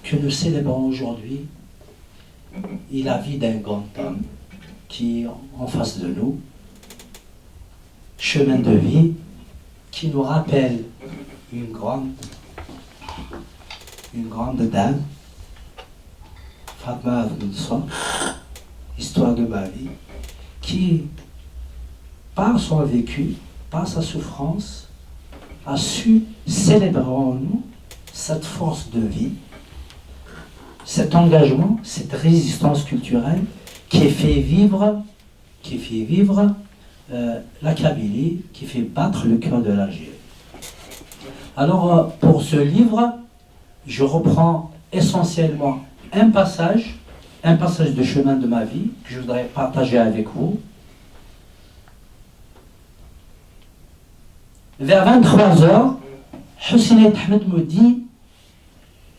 que nous célébrons aujourd'hui est la vie d'un grand homme qui est en face de nous, chemin de vie qui nous rappelle une grande dame, Fatma Abdel-Son, histoire de ma vie, qui, par son vécu, par sa souffrance, a su célébrer en nous cette force de vie, cet engagement, cette résistance culturelle qui fait vivre la Kabylie, qui fait battre le cœur de l'Algérie. Alors, pour ce livre, je reprends essentiellement un passage de chemin de ma vie que je voudrais partager avec vous. Vers 23h, Hussein Ahmed me dit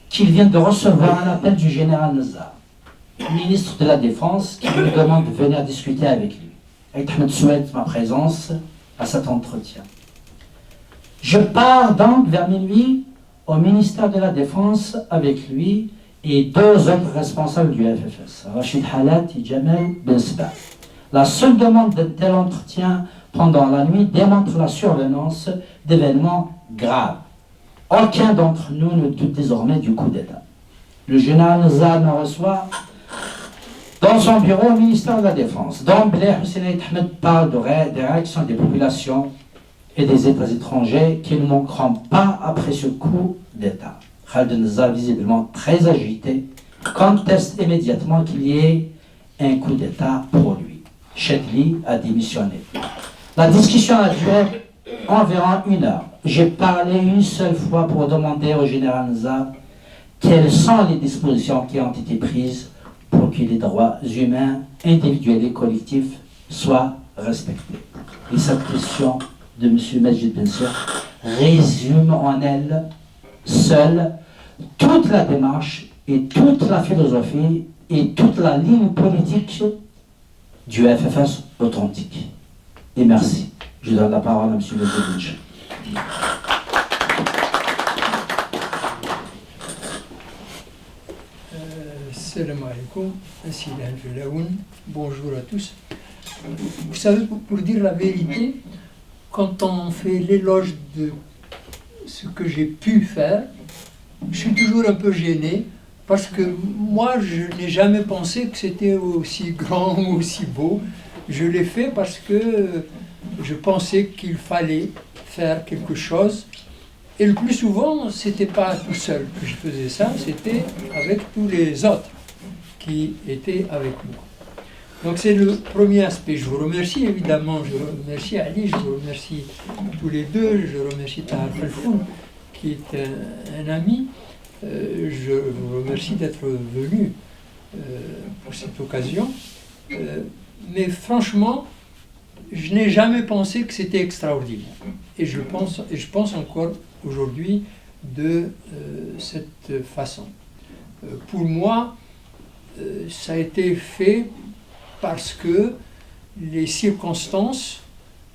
qu'il vient de recevoir un appel du général Nazar, ministre de la Défense, qui lui demande de venir discuter avec lui. Ahmed souhaite ma présence à cet entretien. Je pars donc vers minuit au ministère de la Défense avec lui et deux autres responsables du FFS, Rachid Halat et Jamel Bensba. La seule demande d'un tel entretien pendant la nuit démontre la survenance d'événements graves. Aucun d'entre nous ne doute désormais du coup d'État. Le général Nazar me reçoit dans son bureau au ministère de la Défense. D'emblée, Hussein Ahmed parle des réactions des populations et des États étrangers qui ne manqueront pas après ce coup d'État. Khaled Nazar, visiblement très agité, conteste immédiatement qu'il y ait un coup d'État pour lui. Chedli a démissionné. La discussion a duré environ 1 heure. J'ai parlé une seule fois pour demander au général Nazar quelles sont les dispositions qui ont été prises pour que les droits humains, individuels et collectifs soient respectés. Et cette question de M. Majid Bensir résume en elle seule toute la démarche et toute la philosophie et toute la ligne politique du FFS authentique. Et merci. Je donne la parole à M. Medvedich. Salam alaikum, bonjour à tous. Vous savez, pour dire la vérité, quand on fait l'éloge de ce que j'ai pu faire, je suis toujours un peu gêné parce que moi, je n'ai jamais pensé que c'était aussi grand ou aussi beau. Je l'ai fait parce que je pensais qu'il fallait faire quelque chose. Et le plus souvent, ce n'était pas tout seul que je faisais ça, c'était avec tous les autres qui étaient avec moi. Donc c'est le premier aspect. Je vous remercie évidemment, je remercie Ali, je vous remercie tous les deux, je remercie Tahar Khalfoun qui est un ami. Je vous remercie d'être venu pour cette occasion. Mais franchement, je n'ai jamais pensé que c'était extraordinaire. Et je pense encore aujourd'hui de cette façon. Pour moi, ça a été fait parce que les circonstances,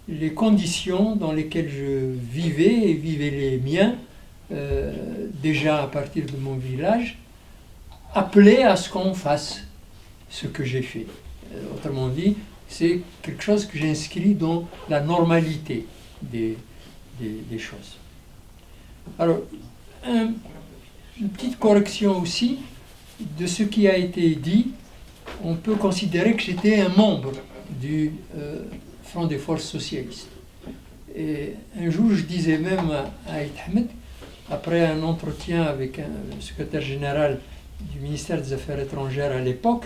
les conditions dans lesquelles je vivais et vivaient les miens, déjà à partir de mon village, appelaient à ce qu'on fasse ce que j'ai fait. Autrement dit, c'est quelque chose que j'ai inscrit dans la normalité des choses. Alors, une petite correction aussi de ce qui a été dit. On peut considérer que j'étais un membre du Front des forces socialistes. Et un jour, je disais même à Aït Ahmed, après un entretien avec un secrétaire général du ministère des Affaires étrangères à l'époque,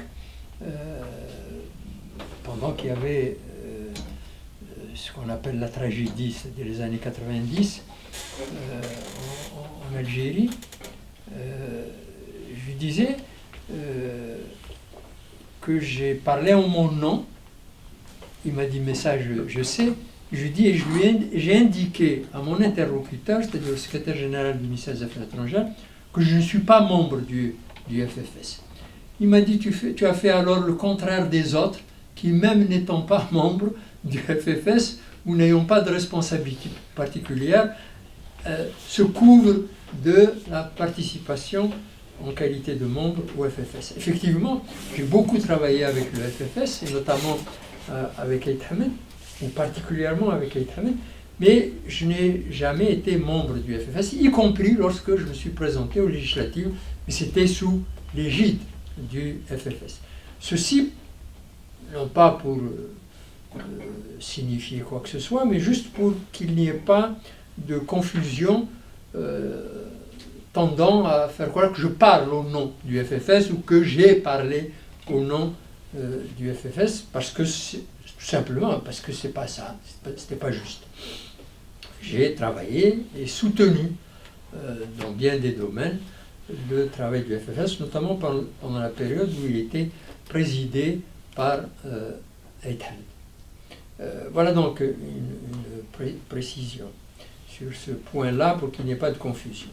pendant qu'il y avait ce qu'on appelle la tragédie, c'est-à-dire les années 90, en Algérie, je lui disais que j'ai parlé en mon nom. Il m'a dit, mais ça je sais. Je lui dis, et j'ai indiqué à mon interlocuteur, c'est-à-dire le secrétaire général du ministère des Affaires étrangères, que je ne suis pas membre du FFS. Il m'a dit, tu as fait alors le contraire des autres, qui même n'étant pas membres du FFS ou n'ayant pas de responsabilité particulière, se couvrent de la participation en qualité de membre au FFS. Effectivement, j'ai beaucoup travaillé avec le FFS, et notamment avec Aït Hamed, et particulièrement avec Aït Hamed, mais je n'ai jamais été membre du FFS, y compris lorsque je me suis présenté aux législatives, mais c'était sous l'égide du FFS. Ceci, non pas pour signifier quoi que ce soit, mais juste pour qu'il n'y ait pas de confusion tendant à faire croire que je parle au nom du FFS ou que j'ai parlé au nom du FFS, parce que tout simplement parce que c'est pas ça, c'était pas juste. J'ai travaillé et soutenu dans bien des domaines le travail du FFS, notamment pendant la période où il était présidé par Aït Hamed. Voilà donc une précision sur ce point-là pour qu'il n'y ait pas de confusion.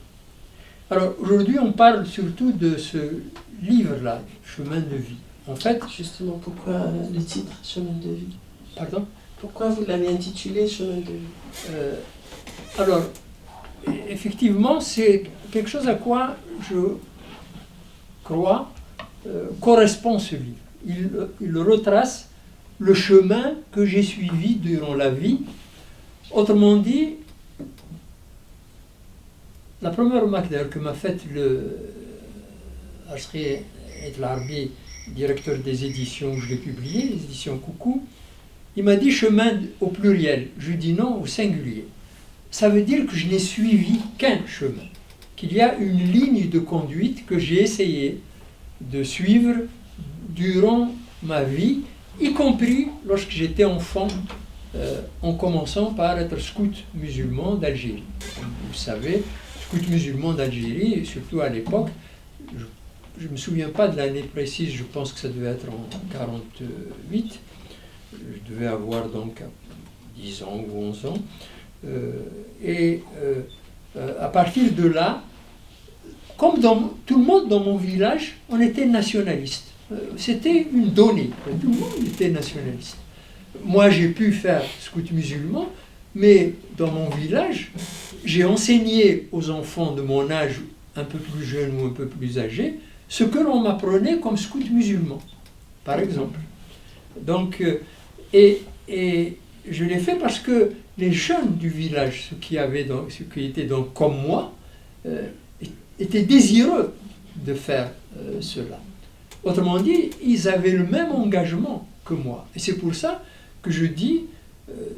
Alors aujourd'hui on parle surtout de ce livre-là, Chemin de vie. En fait, justement, pourquoi le titre Chemin de vie? Pardon? Pourquoi vous l'avez intitulé Chemin de vie? Alors, effectivement, c'est quelque chose à quoi je crois correspond ce livre. Il retrace le chemin que j'ai suivi durant la vie. Autrement dit, la première remarque d'ailleurs que m'a faite le Ashri El Arbi, directeur des éditions où je l'ai publié, les éditions Coucou, il m'a dit chemin au pluriel. Je lui dis non au singulier. Ça veut dire que je n'ai suivi qu'un chemin, qu'il y a une ligne de conduite que j'ai essayé de suivre durant ma vie, y compris lorsque j'étais enfant, en commençant par être scout musulman d'Algérie. Comme vous savez, scout musulman d'Algérie, et surtout à l'époque, je ne me souviens pas de l'année précise, je pense que ça devait être en 1948, je devais avoir donc 10 ans ou 11 ans, à partir de là, comme tout le monde dans mon village, on était nationaliste. C'était une donnée, tout le monde était nationaliste. Moi, j'ai pu faire scout musulman, mais dans mon village, j'ai enseigné aux enfants de mon âge, un peu plus jeunes ou un peu plus âgés, ce que l'on m'apprenait comme scout musulman, par exemple. Donc, et je l'ai fait parce que les jeunes du village, ceux qui étaient donc comme moi, étaient désireux de faire cela. Autrement dit, ils avaient le même engagement que moi. Et c'est pour ça que je dis,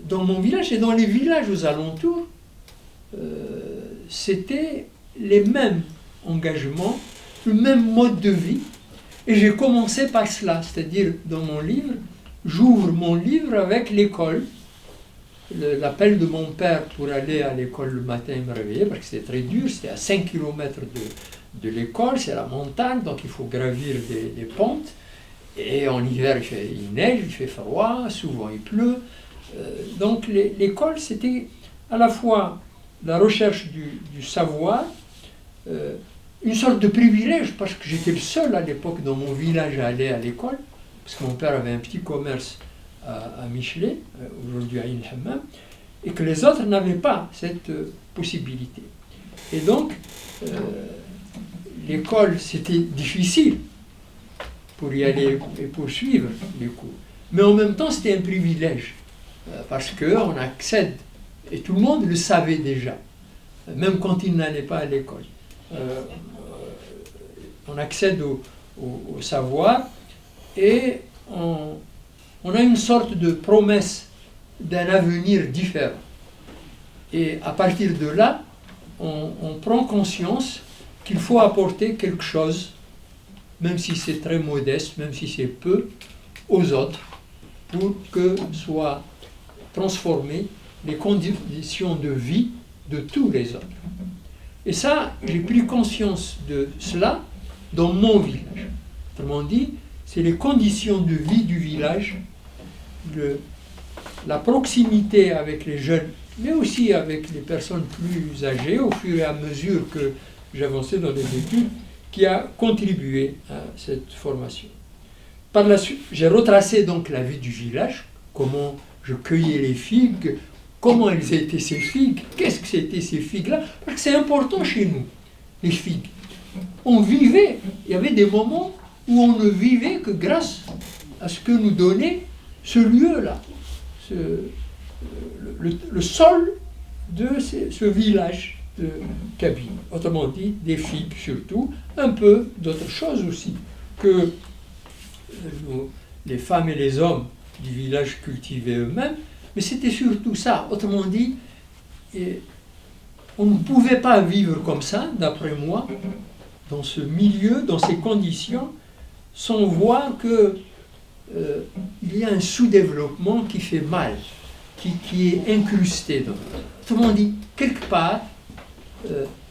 dans mon village et dans les villages aux alentours, c'était les mêmes engagements, le même mode de vie. Et j'ai commencé par cela, c'est-à-dire dans mon livre, j'ouvre mon livre avec l'école, l'appel de mon père pour aller à l'école le matin et me réveiller, parce que c'était très dur, c'était à 5 km de l'école, c'est la montagne, donc il faut gravir des pentes. Et en hiver, il neige, il fait froid, souvent il pleut. Donc l'école, c'était à la fois la recherche du savoir, une sorte de privilège, parce que j'étais le seul à l'époque dans mon village à aller à l'école, parce que mon père avait un petit commerce à Michelet, aujourd'hui à Ain Hammam, et que les autres n'avaient pas cette possibilité. Et donc, l'école, c'était difficile pour y aller et poursuivre les cours. Mais en même temps, c'était un privilège, parce qu'on accède, et tout le monde le savait déjà, même quand il n'allait pas à l'école. On accède au savoir, et on a une sorte de promesse d'un avenir différent. Et à partir de là, on prend conscience qu'il faut apporter quelque chose, même si c'est très modeste, même si c'est peu, aux autres, pour que soient transformées les conditions de vie de tous les autres. Et ça, j'ai pris conscience de cela dans mon village. Autrement dit, c'est les conditions de vie du village, la proximité avec les jeunes, mais aussi avec les personnes plus âgées, au fur et à mesure que j'avançais dans les études, qui a contribué à cette formation. Par la suite, j'ai retracé donc la vie du village, comment je cueillais les figues, comment elles étaient ces figues, qu'est-ce que c'était ces figues-là, parce que c'est important chez nous, les figues. on vivait, il y avait des moments où on ne vivait que grâce à ce que nous donnait ce lieu-là, le sol de ce village de Kabylie. Autrement dit, des fibres surtout, un peu d'autres choses aussi, que les femmes et les hommes du village cultivaient eux-mêmes, mais c'était surtout ça. Autrement dit, on ne pouvait pas vivre comme ça, d'après moi, dans ce milieu, dans ces conditions, sans voir que il y a un sous-développement qui fait mal, qui est incrusté dans. Autrement dit, quelque part,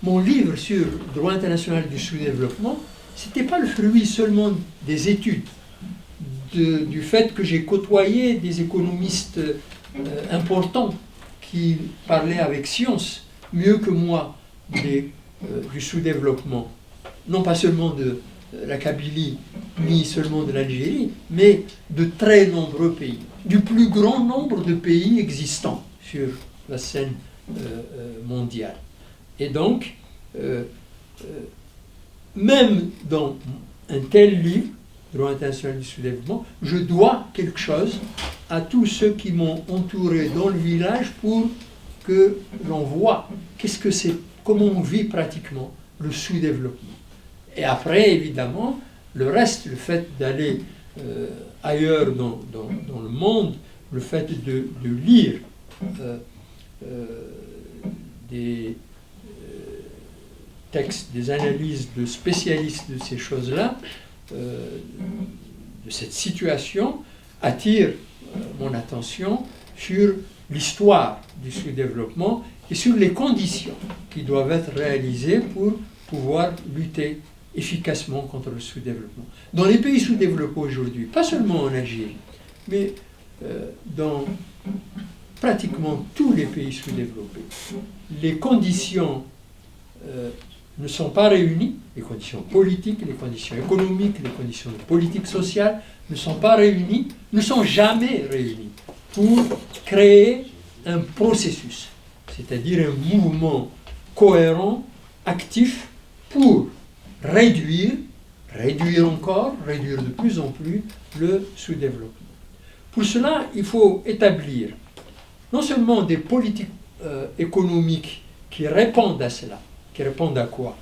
mon livre sur le droit international du sous-développement, ce n'était pas le fruit seulement des études, du fait que j'ai côtoyé des économistes importants qui parlaient avec science, mieux que moi, du sous-développement, non pas seulement de la Kabylie, ni seulement de l'Algérie, mais de très nombreux pays, du plus grand nombre de pays existants sur la scène mondiale. Et donc, même dans un tel livre, Droit international du sous-développement, je dois quelque chose à tous ceux qui m'ont entouré dans le village pour que l'on voit qu'est-ce que c'est, comment on vit pratiquement le sous-développement. Et après, évidemment, le reste, le fait d'aller ailleurs dans le monde, le fait de lire des textes, des analyses de spécialistes de ces choses-là, de cette situation, attire mon attention sur l'histoire du sous-développement et sur les conditions qui doivent être réalisées pour pouvoir lutter efficacement contre le sous-développement. Dans les pays sous-développés aujourd'hui, pas seulement en Algérie, mais dans pratiquement tous les pays sous-développés, les conditions ne sont pas réunies, les conditions politiques, les conditions économiques, les conditions politiques sociales ne sont pas réunies, ne sont jamais réunies pour créer un processus, c'est-à-dire un mouvement cohérent, actif, pour réduire encore, réduire de plus en plus le sous-développement. Pour cela, il faut établir non seulement des politiques économiques qui répondent à cela, qui répondent à quoi?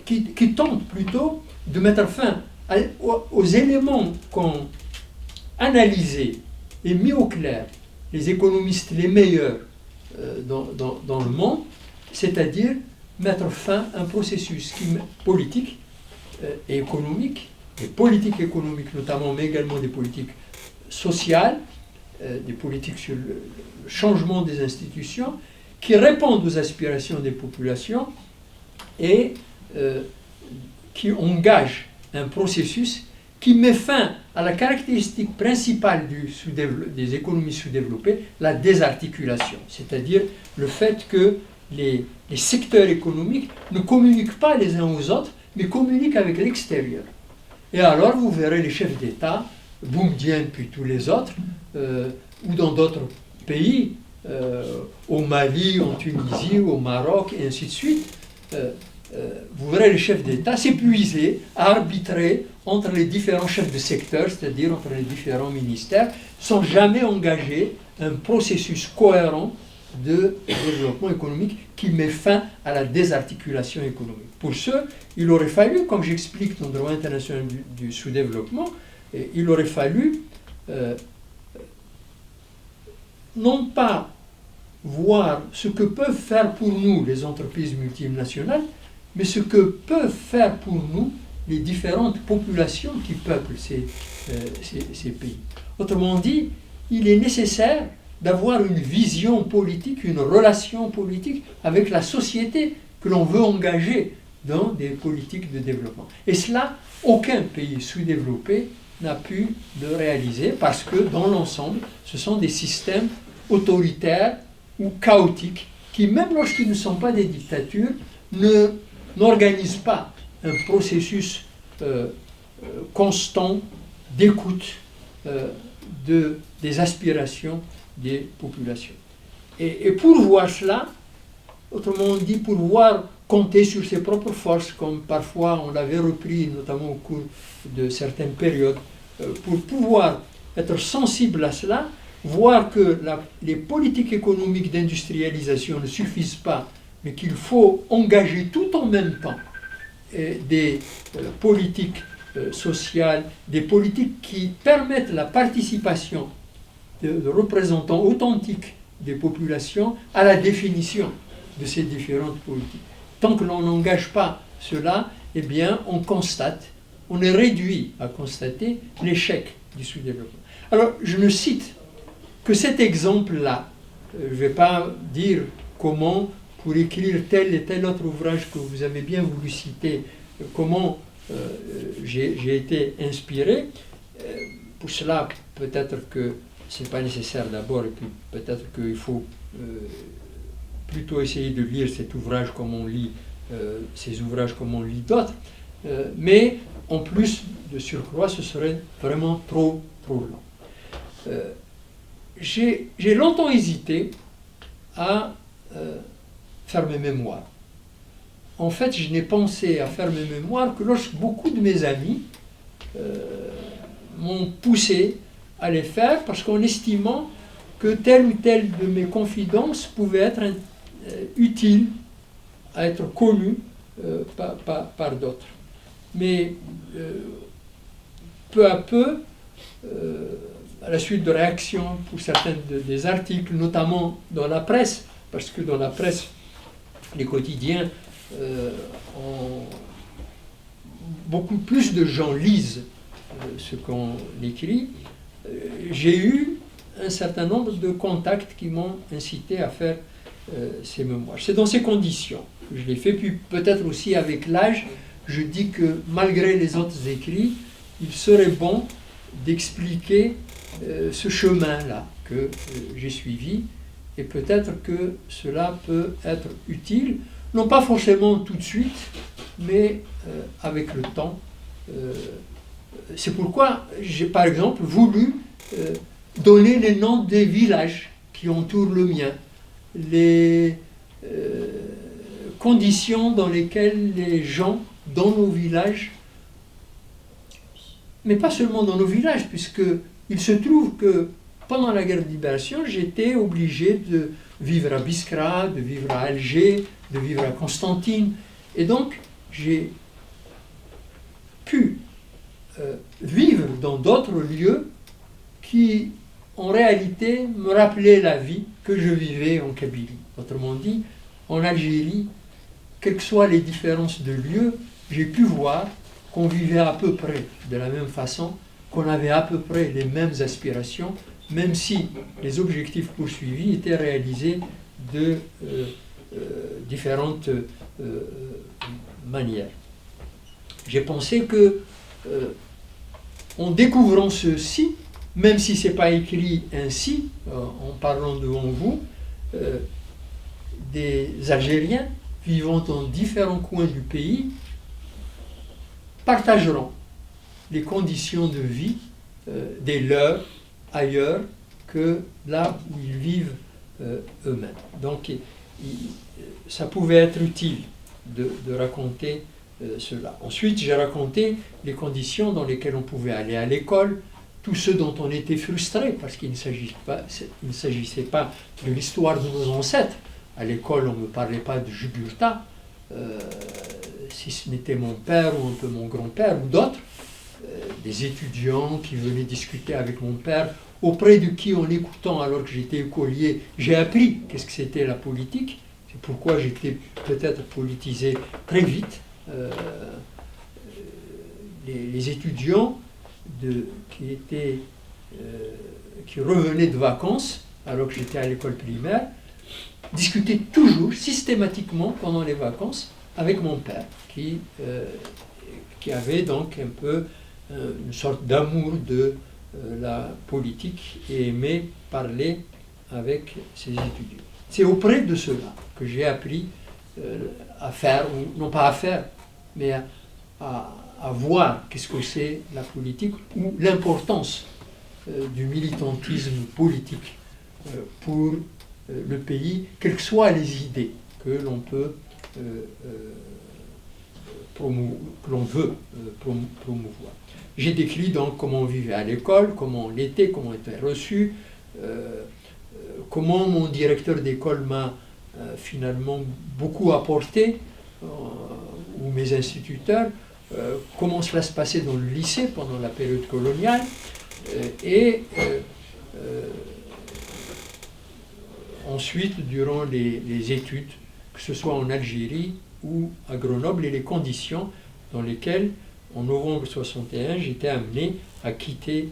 Qui tentent plutôt de mettre fin aux éléments qu'ont analysés et mis au clair les économistes les meilleurs dans le monde, c'est-à-dire mettre fin à un processus politique et économique, des politiques économiques notamment, mais également des politiques sociales, des politiques sur le changement des institutions, qui répondent aux aspirations des populations et qui engagent un processus qui met fin à la caractéristique principale des économies sous-développées, la désarticulation, c'est-à-dire le fait que les secteurs économiques ne communiquent pas les uns aux autres, mais communiquent avec l'extérieur. Et alors vous verrez les chefs d'État, Boumedienne puis tous les autres, ou dans d'autres pays, au Mali, en Tunisie, au Maroc, et ainsi de suite, vous verrez les chefs d'État s'épuiser à arbitrer entre les différents chefs de secteur, c'est-à-dire entre les différents ministères, sans jamais engager un processus cohérent de développement économique qui met fin à la désarticulation économique. Pour ce, il aurait fallu, comme j'explique dans le droit international du sous-développement, il aurait fallu non pas voir ce que peuvent faire pour nous les entreprises multinationales, mais ce que peuvent faire pour nous les différentes populations qui peuplent ces pays. Autrement dit, il est nécessaire d'avoir une vision politique, une relation politique avec la société que l'on veut engager dans des politiques de développement. Et cela, aucun pays sous-développé n'a pu le réaliser parce que, dans l'ensemble, ce sont des systèmes autoritaires ou chaotiques qui, même lorsqu'ils ne sont pas des dictatures, n'organisent pas un processus constant d'écoute des aspirations des populations. Et pour voir cela, autrement dit, pour voir compter sur ses propres forces, comme parfois on l'avait repris, notamment au cours de certaines périodes, pour pouvoir être sensible à cela, voir que les politiques économiques d'industrialisation ne suffisent pas, mais qu'il faut engager tout en même temps des politiques sociales, des politiques qui permettent la participation de représentants authentiques des populations à la définition de ces différentes politiques. Tant que l'on n'engage pas cela, eh bien, on est réduit à constater l'échec du sous-développement. Alors, je ne cite que cet exemple-là. Je ne vais pas dire comment, pour écrire tel et tel autre ouvrage que vous avez bien voulu citer, comment j'ai été inspiré. Pour cela, peut-être que ce n'est pas nécessaire d'abord, et puis peut-être qu'il faut plutôt essayer de lire cet ouvrage comme on lit ces ouvrages comme on lit d'autres, mais en plus de surcroît, ce serait vraiment trop long. J'ai longtemps hésité à faire mes mémoires. En fait, je n'ai pensé à faire mes mémoires que lorsque beaucoup de mes amis m'ont poussé à les faire, parce qu'en estimant que telle ou telle de mes confidences pouvait être utile à être connue par d'autres. Mais peu à peu, à la suite de réactions pour certains des articles, notamment dans la presse, parce que dans la presse, les quotidiens, beaucoup plus de gens lisent ce qu'on écrit. J'ai eu un certain nombre de contacts qui m'ont incité à faire ces mémoires. C'est dans ces conditions que je l'ai fait, puis peut-être aussi avec l'âge, je dis que malgré les autres écrits, il serait bon d'expliquer ce chemin-là que j'ai suivi, et peut-être que cela peut être utile, non pas forcément tout de suite, mais avec le temps. C'est pourquoi j'ai par exemple voulu donner les noms des villages qui entourent le mien, les conditions dans lesquelles les gens dans nos villages, mais pas seulement dans nos villages, puisqu'il se trouve que pendant la guerre de libération, j'étais obligé de vivre à Biskra, de vivre à Alger, de vivre à Constantine, et donc j'ai pu vivre dans d'autres lieux qui, en réalité, me rappelaient la vie que je vivais en Kabylie. Autrement dit, en Algérie, quelles que soient les différences de lieux, j'ai pu voir qu'on vivait à peu près de la même façon, qu'on avait à peu près les mêmes aspirations, même si les objectifs poursuivis étaient réalisés de différentes manières. J'ai pensé que, en découvrant ceci, même si ce n'est pas écrit ainsi, en parlant devant vous, des Algériens vivant dans différents coins du pays partageront les conditions de vie des leurs ailleurs que là où ils vivent eux-mêmes. Donc ça pouvait être utile de raconter cela. Ensuite, j'ai raconté les conditions dans lesquelles on pouvait aller à l'école, tous ceux dont on était frustrés, parce qu'il ne s'agissait pas de l'histoire de nos ancêtres. À l'école, on ne me parlait pas de Jugurtha, si ce n'était mon père ou un peu mon grand-père ou d'autres, des étudiants qui venaient discuter avec mon père, auprès de qui, en écoutant alors que j'étais écolier, j'ai appris qu'est-ce que c'était la politique. C'est pourquoi j'étais peut-être politisé très vite. Les étudiants qui revenaient de vacances, alors que j'étais à l'école primaire, discutaient toujours, systématiquement, pendant les vacances, avec mon père, qui avait donc un peu une sorte d'amour de la politique et aimait parler avec ses étudiants. C'est auprès de cela que j'ai appris à faire, ou non pas à faire, mais à voir qu'est-ce que c'est la politique ou l'importance du militantisme politique pour le pays, quelles que soient les idées que l'on peut que l'on veut promouvoir. J'ai décrit donc comment on vivait à l'école, comment on était, comment on était reçu, comment mon directeur d'école m'a finalement beaucoup apporté, ou mes instituteurs, comment cela se passait dans le lycée pendant la période coloniale, et ensuite durant les études, que ce soit en Algérie ou à Grenoble, et les conditions dans lesquelles, en novembre 61, j'étais amené à quitter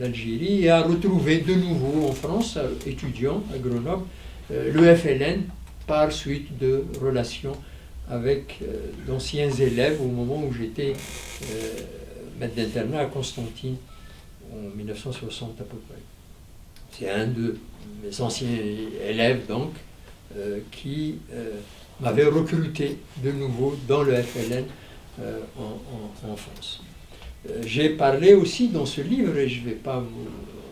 l'Algérie et à retrouver de nouveau en France, étudiant à Grenoble, le FLN par suite de relations avec d'anciens élèves au moment où j'étais maître d'internat à Constantine en 1960 à peu près. C'est un de mes anciens élèves donc qui m'avait recruté de nouveau dans le FLN en France. J'ai parlé aussi dans ce livre, et je ne vais pas vous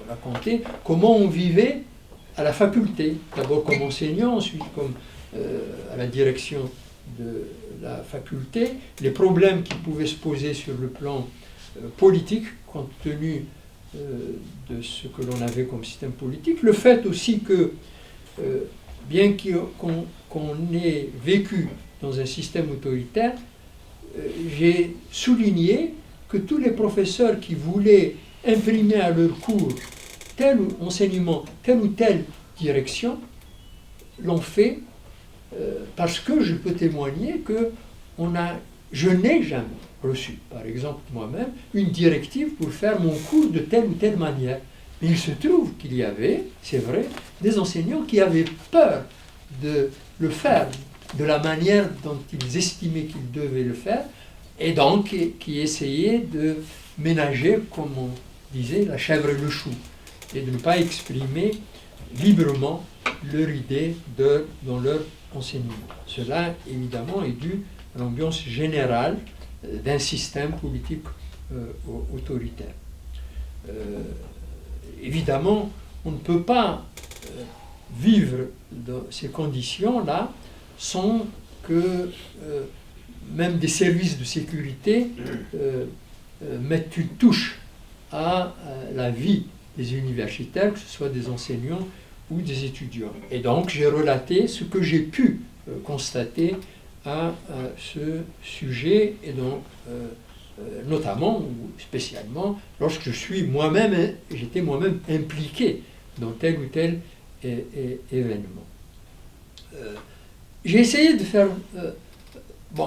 raconter, comment on vivait à la faculté, d'abord comme enseignant, ensuite comme à la direction de la faculté, les problèmes qui pouvaient se poser sur le plan politique, compte tenu de ce que l'on avait comme système politique, le fait aussi que, bien qu'on ait vécu dans un système autoritaire, j'ai souligné que tous les professeurs qui voulaient imprimer à leur cours tel enseignement, telle ou telle direction, l'ont fait parce que je peux témoigner que je n'ai jamais reçu, par exemple moi-même, une directive pour faire mon cours de telle ou telle manière. Mais il se trouve qu'il y avait, c'est vrai, des enseignants qui avaient peur de le faire de la manière dont ils estimaient qu'ils devaient le faire, et donc qui essayaient de ménager, comme on disait, la chèvre et le chou, et de ne pas exprimer librement leur idée dans leur enseignement. Cela, évidemment, est dû à l'ambiance générale d'un système politique autoritaire. Évidemment, on ne peut pas vivre dans ces conditions-là sans que même des services de sécurité mettent une touche à la vie des universitaires, que ce soit des enseignants ou des étudiants. Et donc j'ai relaté ce que j'ai pu constater à ce sujet, et donc notamment ou spécialement lorsque j'étais moi-même impliqué dans tel ou tel événement. J'ai essayé de faire...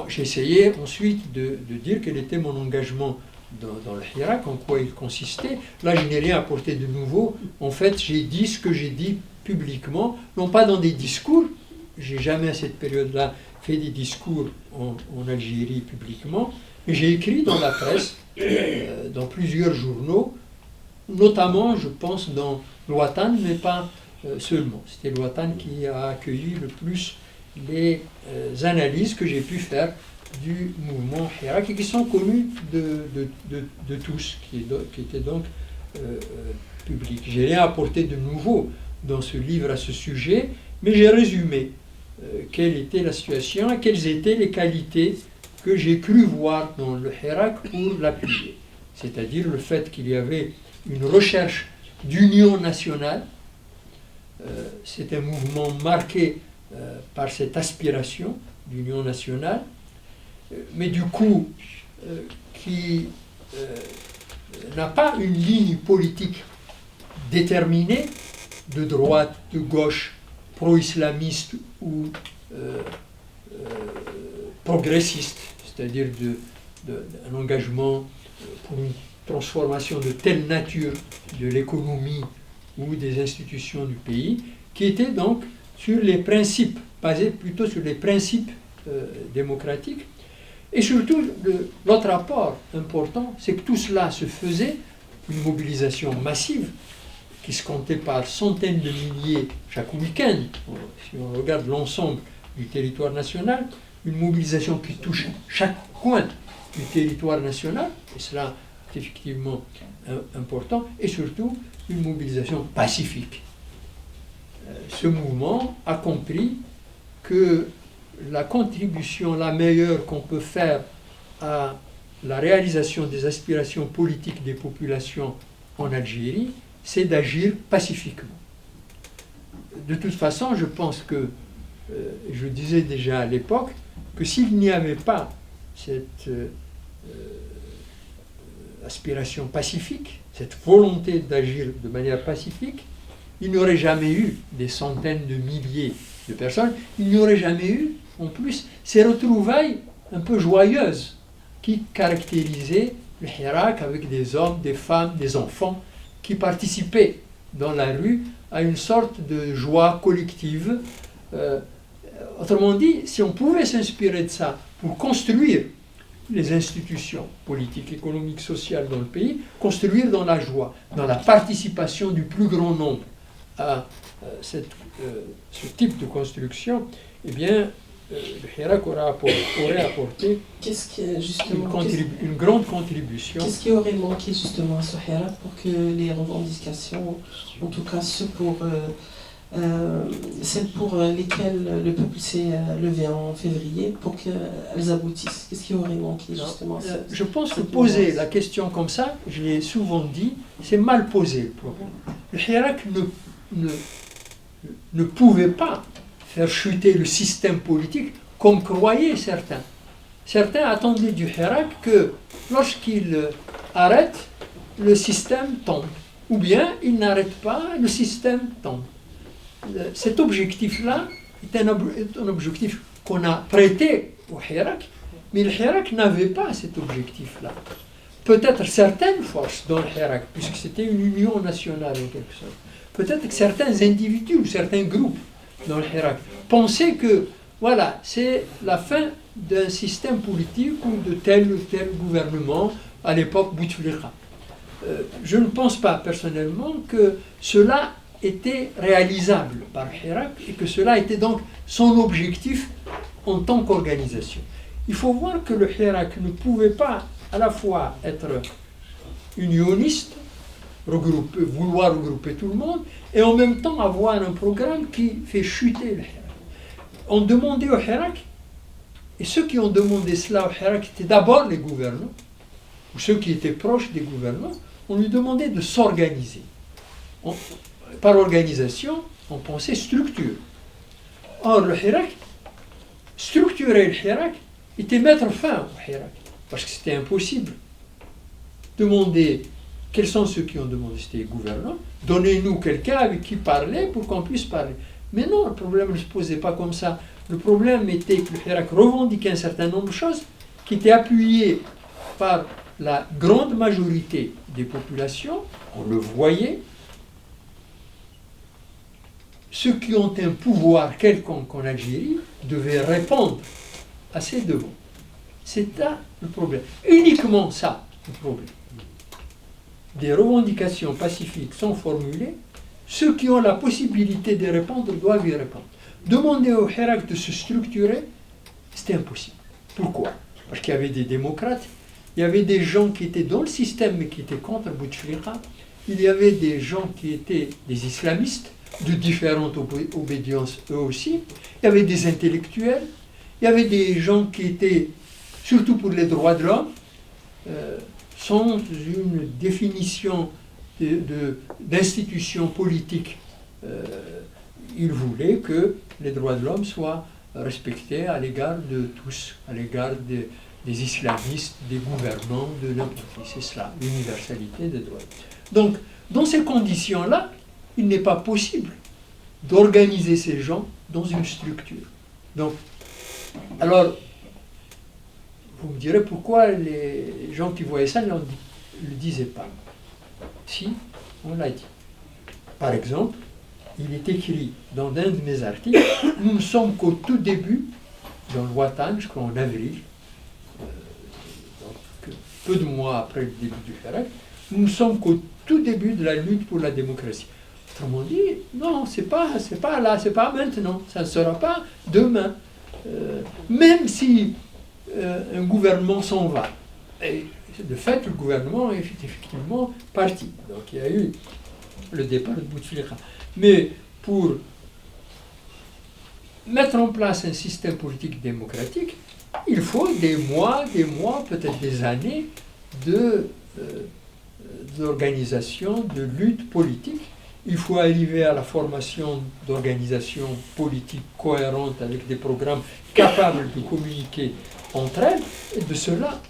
j'ai essayé ensuite de dire quel était mon engagement dans le Hirak, en quoi il consistait. Là, je n'ai rien apporté de nouveau. En fait, j'ai dit ce que j'ai dit publiquement, non pas dans des discours. J'ai jamais à cette période-là fait des discours en Algérie publiquement, mais j'ai écrit dans la presse, dans plusieurs journaux, notamment, je pense, dans l'Ouatan, mais pas seulement. C'était l'Ouatan qui a accueilli le plus les analyses que j'ai pu faire du mouvement Hirak, et qui sont connues de tous, qui étaient donc publiques. J'ai rien apporté de nouveau dans ce livre à ce sujet, mais j'ai résumé quelle était la situation et quelles étaient les qualités que j'ai cru voir dans le Hirak pour l'appuyer. C'est-à-dire le fait qu'il y avait une recherche d'union nationale. C'est un mouvement marqué par cette aspiration d'union nationale, mais du coup qui n'a pas une ligne politique déterminée, de droite, de gauche, pro-islamiste ou progressiste, c'est-à-dire un engagement pour une transformation de telle nature de l'économie ou des institutions du pays, qui était donc sur les principes, basés plutôt sur les principes démocratiques. Et surtout, l'autre apport important, c'est que tout cela se faisait, une mobilisation massive, qui se comptait par centaines de milliers chaque week-end, si on regarde l'ensemble du territoire national, une mobilisation qui touche chaque coin du territoire national, et cela est effectivement important, et surtout une mobilisation pacifique. Ce mouvement a compris que la contribution la meilleure qu'on peut faire à la réalisation des aspirations politiques des populations en Algérie, c'est d'agir pacifiquement. De toute façon, je pense que, je disais déjà à l'époque, que s'il n'y avait pas cette aspiration pacifique, cette volonté d'agir de manière pacifique, il n'y aurait jamais eu des centaines de milliers de personnes, il n'y aurait jamais eu, en plus, ces retrouvailles un peu joyeuses qui caractérisaient le Hirak avec des hommes, des femmes, des enfants qui participaient dans la rue à une sorte de joie collective. Autrement dit, si on pouvait s'inspirer de ça pour construire les institutions politiques, économiques, sociales dans le pays, construire dans la joie, dans la participation du plus grand nombre à ce type de construction, eh bien, le Hirak aurait apporté une grande contribution. Qu'est-ce qui aurait manqué justement à ce Hirak pour que les revendications, en tout cas celles pour lesquelles le peuple s'est levé en février, pour qu'elles aboutissent? Qu'est-ce qui aurait manqué justement? Je pense que poser la question comme ça, je l'ai souvent dit, c'est mal posé le problème. Le Hirak ne pouvait pas faire chuter le système politique comme croyaient certains. Certains attendaient du Hirak que lorsqu'il arrête, le système tombe. Ou bien il n'arrête pas, le système tombe. Cet objectif-là est un objectif qu'on a prêté au Hirak, mais le Hirak n'avait pas cet objectif-là. Peut-être certaines forces dans le Hirak, puisque c'était une union nationale en quelque sorte, peut-être que certains individus ou certains groupes dans le Hirak pensaient que voilà, c'est la fin d'un système politique ou de tel ou tel gouvernement, à l'époque Bouteflika. Je ne pense pas personnellement que cela était réalisable par le Hirak et que cela était donc son objectif en tant qu'organisation. Il faut voir que le Hirak ne pouvait pas à la fois être unioniste, vouloir regrouper tout le monde, et en même temps avoir un programme qui fait chuter le Hirak. On demandait au Hirak, et ceux qui ont demandé cela au Hirak étaient d'abord les gouvernants, ou ceux qui étaient proches des gouvernants, on lui demandait de s'organiser. Par organisation, on pensait structure. Or, le Hirak, structurer le Hirak, était mettre fin au Hirak, parce que c'était impossible. Demander, quels sont ceux qui ont demandé? C'était les gouvernants. Donnez-nous quelqu'un avec qui parler pour qu'on puisse parler. Mais non, le problème ne se posait pas comme ça. Le problème était que le Hirak revendiquait un certain nombre de choses qui étaient appuyées par la grande majorité des populations, on le voyait. Ceux qui ont un pouvoir quelconque en Algérie devaient répondre à ces demandes. C'est là le problème. Uniquement ça, le problème. Des revendications pacifiques sont formulées, ceux qui ont la possibilité de répondre doivent y répondre. Demander au Hirak de se structurer, c'était impossible. Pourquoi? Parce qu'il y avait des démocrates, il y avait des gens qui étaient dans le système mais qui étaient contre Bouteflika, il y avait des gens qui étaient des islamistes, de différentes obédiences eux aussi, il y avait des intellectuels, il y avait des gens qui étaient, surtout pour les droits de l'homme, sans une définition d'institution politique. Ils voulaient que les droits de l'homme soient respectés à l'égard de tous, à l'égard des islamistes, des gouvernants, de n'importe qui. C'est cela, l'universalité des droits. Donc, dans ces conditions-là, il n'est pas possible d'organiser ces gens dans une structure. Donc, alors, vous me direz pourquoi les gens qui voyaient ça ne le disaient pas. Si, on l'a dit. Par exemple, il est écrit dans un de mes articles, nous ne sommes qu'au tout début, dans le Watan, je crois en avril, donc peu de mois après le début du Hirak, nous ne sommes qu'au tout début de la lutte pour la démocratie. Autrement dit, non, c'est pas là, c'est pas maintenant, ça ne sera pas demain. Même si un gouvernement s'en va. Et de fait, le gouvernement est effectivement parti. Donc il y a eu le départ de Bouteflika. Mais pour mettre en place un système politique démocratique, il faut des mois, peut-être des années d'organisation, de lutte politique. Il faut arriver à la formation d'organisations politiques cohérentes avec des programmes capables de communiquer entre elles. Et de cela,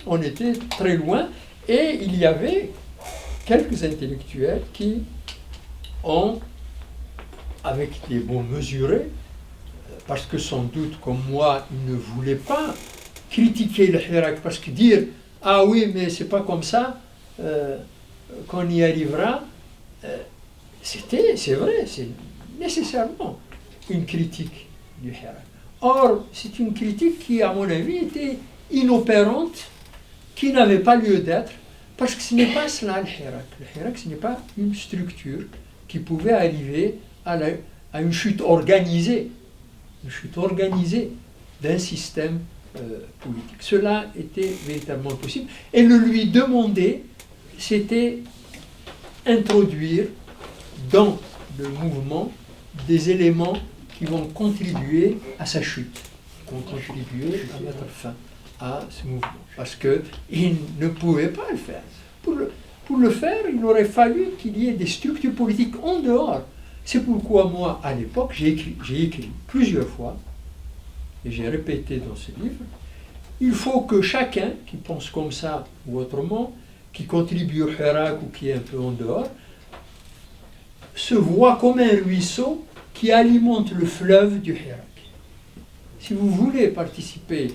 on était très loin. Et il y avait quelques intellectuels qui ont, avec des mots mesurés, parce que sans doute, comme moi, ils ne voulaient pas critiquer le Hirak, parce que dire « Ah oui, mais c'est pas comme ça qu'on y arrivera c'est vrai, c'est nécessairement une critique du Hirak. Or, c'est une critique qui, à mon avis, était inopérante, qui n'avait pas lieu d'être, parce que ce n'est pas cela le Hirak. Le Hirak, ce n'est pas une structure qui pouvait arriver à une chute organisée d'un système politique. Cela était véritablement possible. Et le lui demander, c'était introduire dans le mouvement des éléments qui vont contribuer à sa chute, qui vont contribuer à mettre fin à ce mouvement. Parce qu'il ne pouvait pas le faire. Pour le faire, il aurait fallu qu'il y ait des structures politiques en dehors. C'est pourquoi moi, à l'époque, j'ai écrit plusieurs fois, et j'ai répété dans ce livre, il faut que chacun qui pense comme ça ou autrement, qui contribue au Hirak ou qui est un peu en dehors, se voit comme un ruisseau qui alimente le fleuve du Hirak. Si vous voulez participer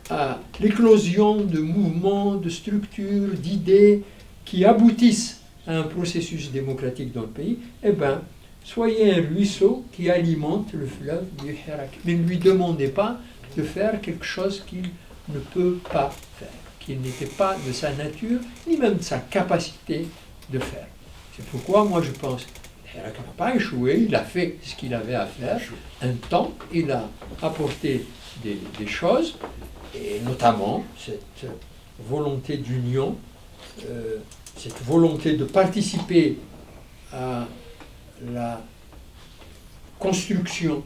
à l'éclosion de mouvements, de structures, d'idées qui aboutissent à un processus démocratique dans le pays, eh bien, soyez un ruisseau qui alimente le fleuve du Hirak. Mais ne lui demandez pas de faire quelque chose qu'il ne peut pas faire, qu'il n'était pas de sa nature, ni même de sa capacité de faire. C'est pourquoi moi je pense qu'il n'a pas échoué, il a fait ce qu'il avait à faire. Un temps, il a apporté des choses, et notamment cette volonté d'union, cette volonté de participer à la construction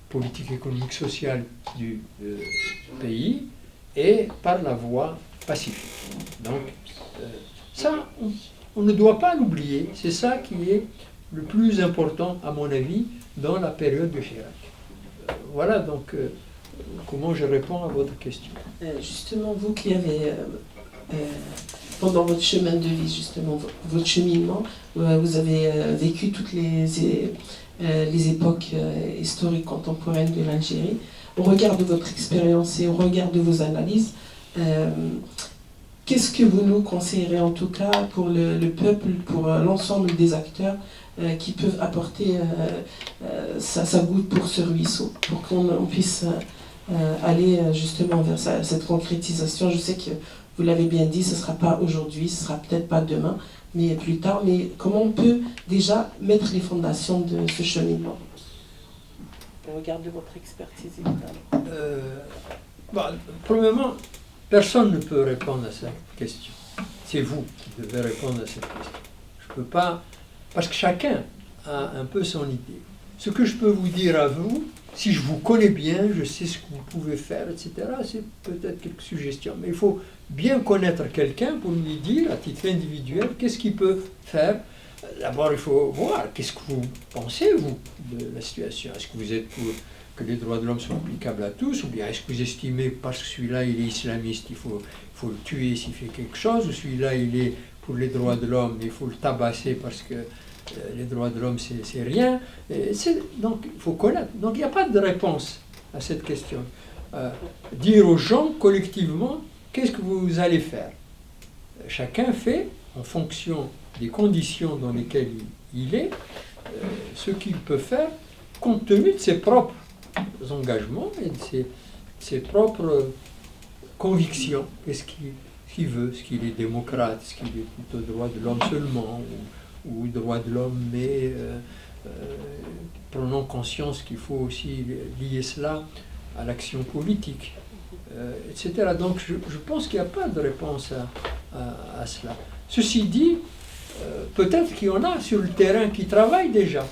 politique, économique, sociale du pays et par la voie pacifique. Donc ça, on ne doit pas l'oublier. C'est ça qui est le plus important, à mon avis, dans la période du Hirak. Voilà donc comment je réponds à votre question. Justement, vous qui avez, pendant votre chemin de vie, justement, votre cheminement, vous avez vécu toutes les époques historiques contemporaines de l'Algérie. Au regard de votre expérience et au regard de vos analyses, qu'est-ce que vous nous conseillerez en tout cas pour le peuple, pour l'ensemble des acteurs qui peuvent apporter sa goutte pour ce ruisseau, pour qu'on puisse aller justement vers cette concrétisation? Je sais que vous l'avez bien dit, ce ne sera pas aujourd'hui, ce ne sera peut-être pas demain, mais plus tard. Mais comment on peut déjà mettre les fondations de ce cheminement? Au regard de votre expertise, évidemment. Premièrement, personne ne peut répondre à cette question. C'est vous qui devez répondre à cette question. Je ne peux pas, parce que chacun a un peu son idée. Ce que je peux vous dire à vous, si je vous connais bien, je sais ce que vous pouvez faire, etc., c'est peut-être quelques suggestions. Mais il faut bien connaître quelqu'un pour lui dire, à titre individuel, qu'est-ce qu'il peut faire. D'abord, il faut voir qu'est-ce que vous pensez, vous, de la situation. Est-ce que vous êtes pour que les droits de l'homme soient applicables à tous, ou bien est-ce que vous estimez, parce que celui-là, il est islamiste, il faut le tuer s'il fait quelque chose, ou celui-là, il est pour les droits de l'homme, il faut le tabasser parce que les droits de l'homme, c'est rien. Donc, il faut connaître. Donc, il n'y a pas de réponse à cette question. Dire aux gens, collectivement, qu'est-ce que vous allez faire? Chacun fait, en fonction des conditions dans lesquelles il est, ce qu'il peut faire, compte tenu de ses propres engagements et de ses propres convictions. Qu'est-ce qu'il veut? Est-ce qu'il est démocrate? Est-ce qu'il est plutôt droit de l'homme seulement? Ou droit de l'homme, mais prenons conscience qu'il faut aussi lier cela à l'action politique, etc. Donc je pense qu'il n'y a pas de réponse à cela. Ceci dit, peut-être qu'il y en a sur le terrain qui travaillent déjà.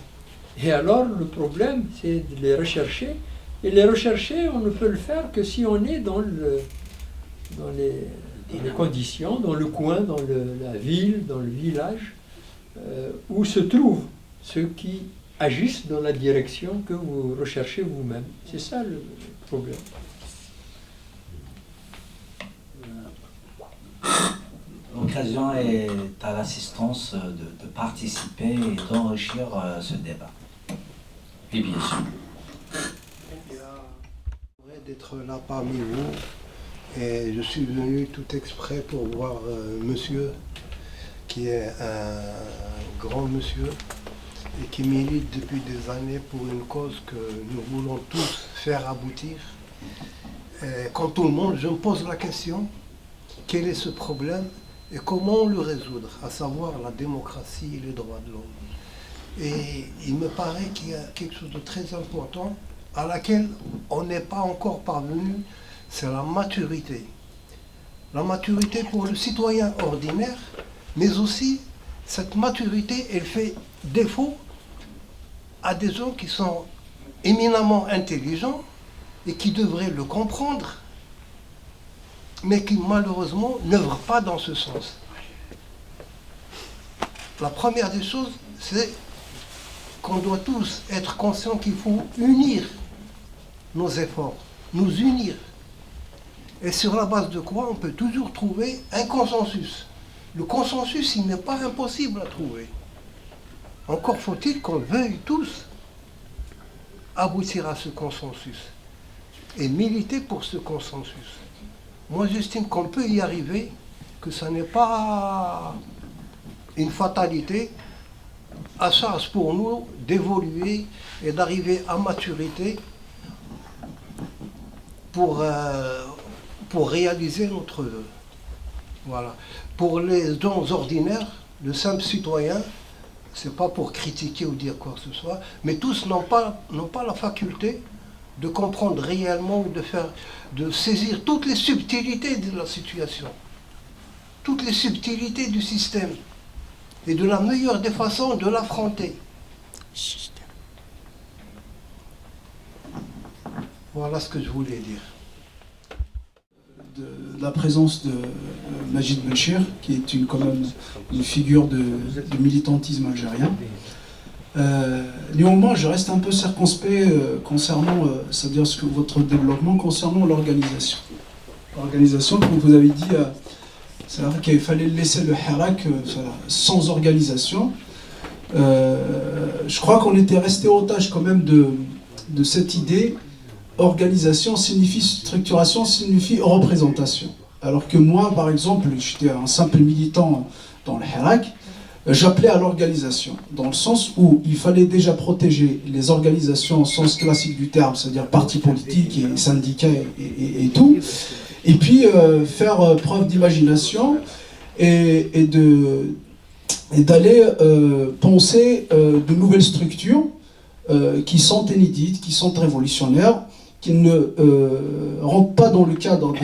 Et alors, le problème, c'est de les rechercher. Et les rechercher, on ne peut le faire que si on est dans les conditions, dans le coin, dans la ville, dans le village, où se trouvent ceux qui agissent dans la direction que vous recherchez vous-même. C'est ça le problème. L'occasion est à l'assistance de participer et d'enrichir ce débat. Et bien sûr. D'être là parmi vous, et je suis venu tout exprès pour voir monsieur, qui est un grand monsieur et qui milite depuis des années pour une cause que nous voulons tous faire aboutir. Et comme tout le monde, je me pose la question, quel est ce problème et comment le résoudre, à savoir la démocratie et les droits de l'homme. Et il me paraît qu'il y a quelque chose de très important à laquelle on n'est pas encore parvenu, c'est la maturité. La maturité pour le citoyen ordinaire, mais aussi cette maturité, elle fait défaut à des gens qui sont éminemment intelligents et qui devraient le comprendre, mais qui malheureusement n'œuvrent pas dans ce sens. La première des choses, c'est qu'on doit tous être conscients qu'il faut unir nos efforts, nous unir. Et sur la base de quoi on peut toujours trouver un consensus. Le consensus, il n'est pas impossible à trouver. Encore faut-il qu'on veuille tous aboutir à ce consensus et militer pour ce consensus. Moi, j'estime qu'on peut y arriver, que ce n'est pas une fatalité, à charge pour nous d'évoluer et d'arriver à maturité pour réaliser notre vœu. Voilà. Pour les gens ordinaires, le simple citoyen, c'est pas pour critiquer ou dire quoi que ce soit, mais tous n'ont pas la faculté de comprendre réellement ou de saisir toutes les subtilités de la situation, toutes les subtilités du système, et de la meilleure des façons de l'affronter. Voilà ce que je voulais dire. De la présence de Majid Benchir, qui est quand même une figure de militantisme algérien. Néanmoins, je reste un peu circonspect concernant, c'est-à-dire votre développement concernant l'organisation. L'organisation, comme vous avez dit, c'est-à-dire qu'il fallait laisser le Hirak sans organisation. Je crois qu'on était resté otage quand même de cette idée. Organisation signifie structuration, signifie représentation. Alors que moi, par exemple, j'étais un simple militant dans le Hirak, j'appelais à l'organisation, dans le sens où il fallait déjà protéger les organisations au sens classique du terme, c'est-à-dire partis politiques et syndicats et tout, et puis faire preuve d'imagination et d'aller penser de nouvelles structures qui sont inédites, qui sont révolutionnaires, qui ne rentrent pas dans le cadre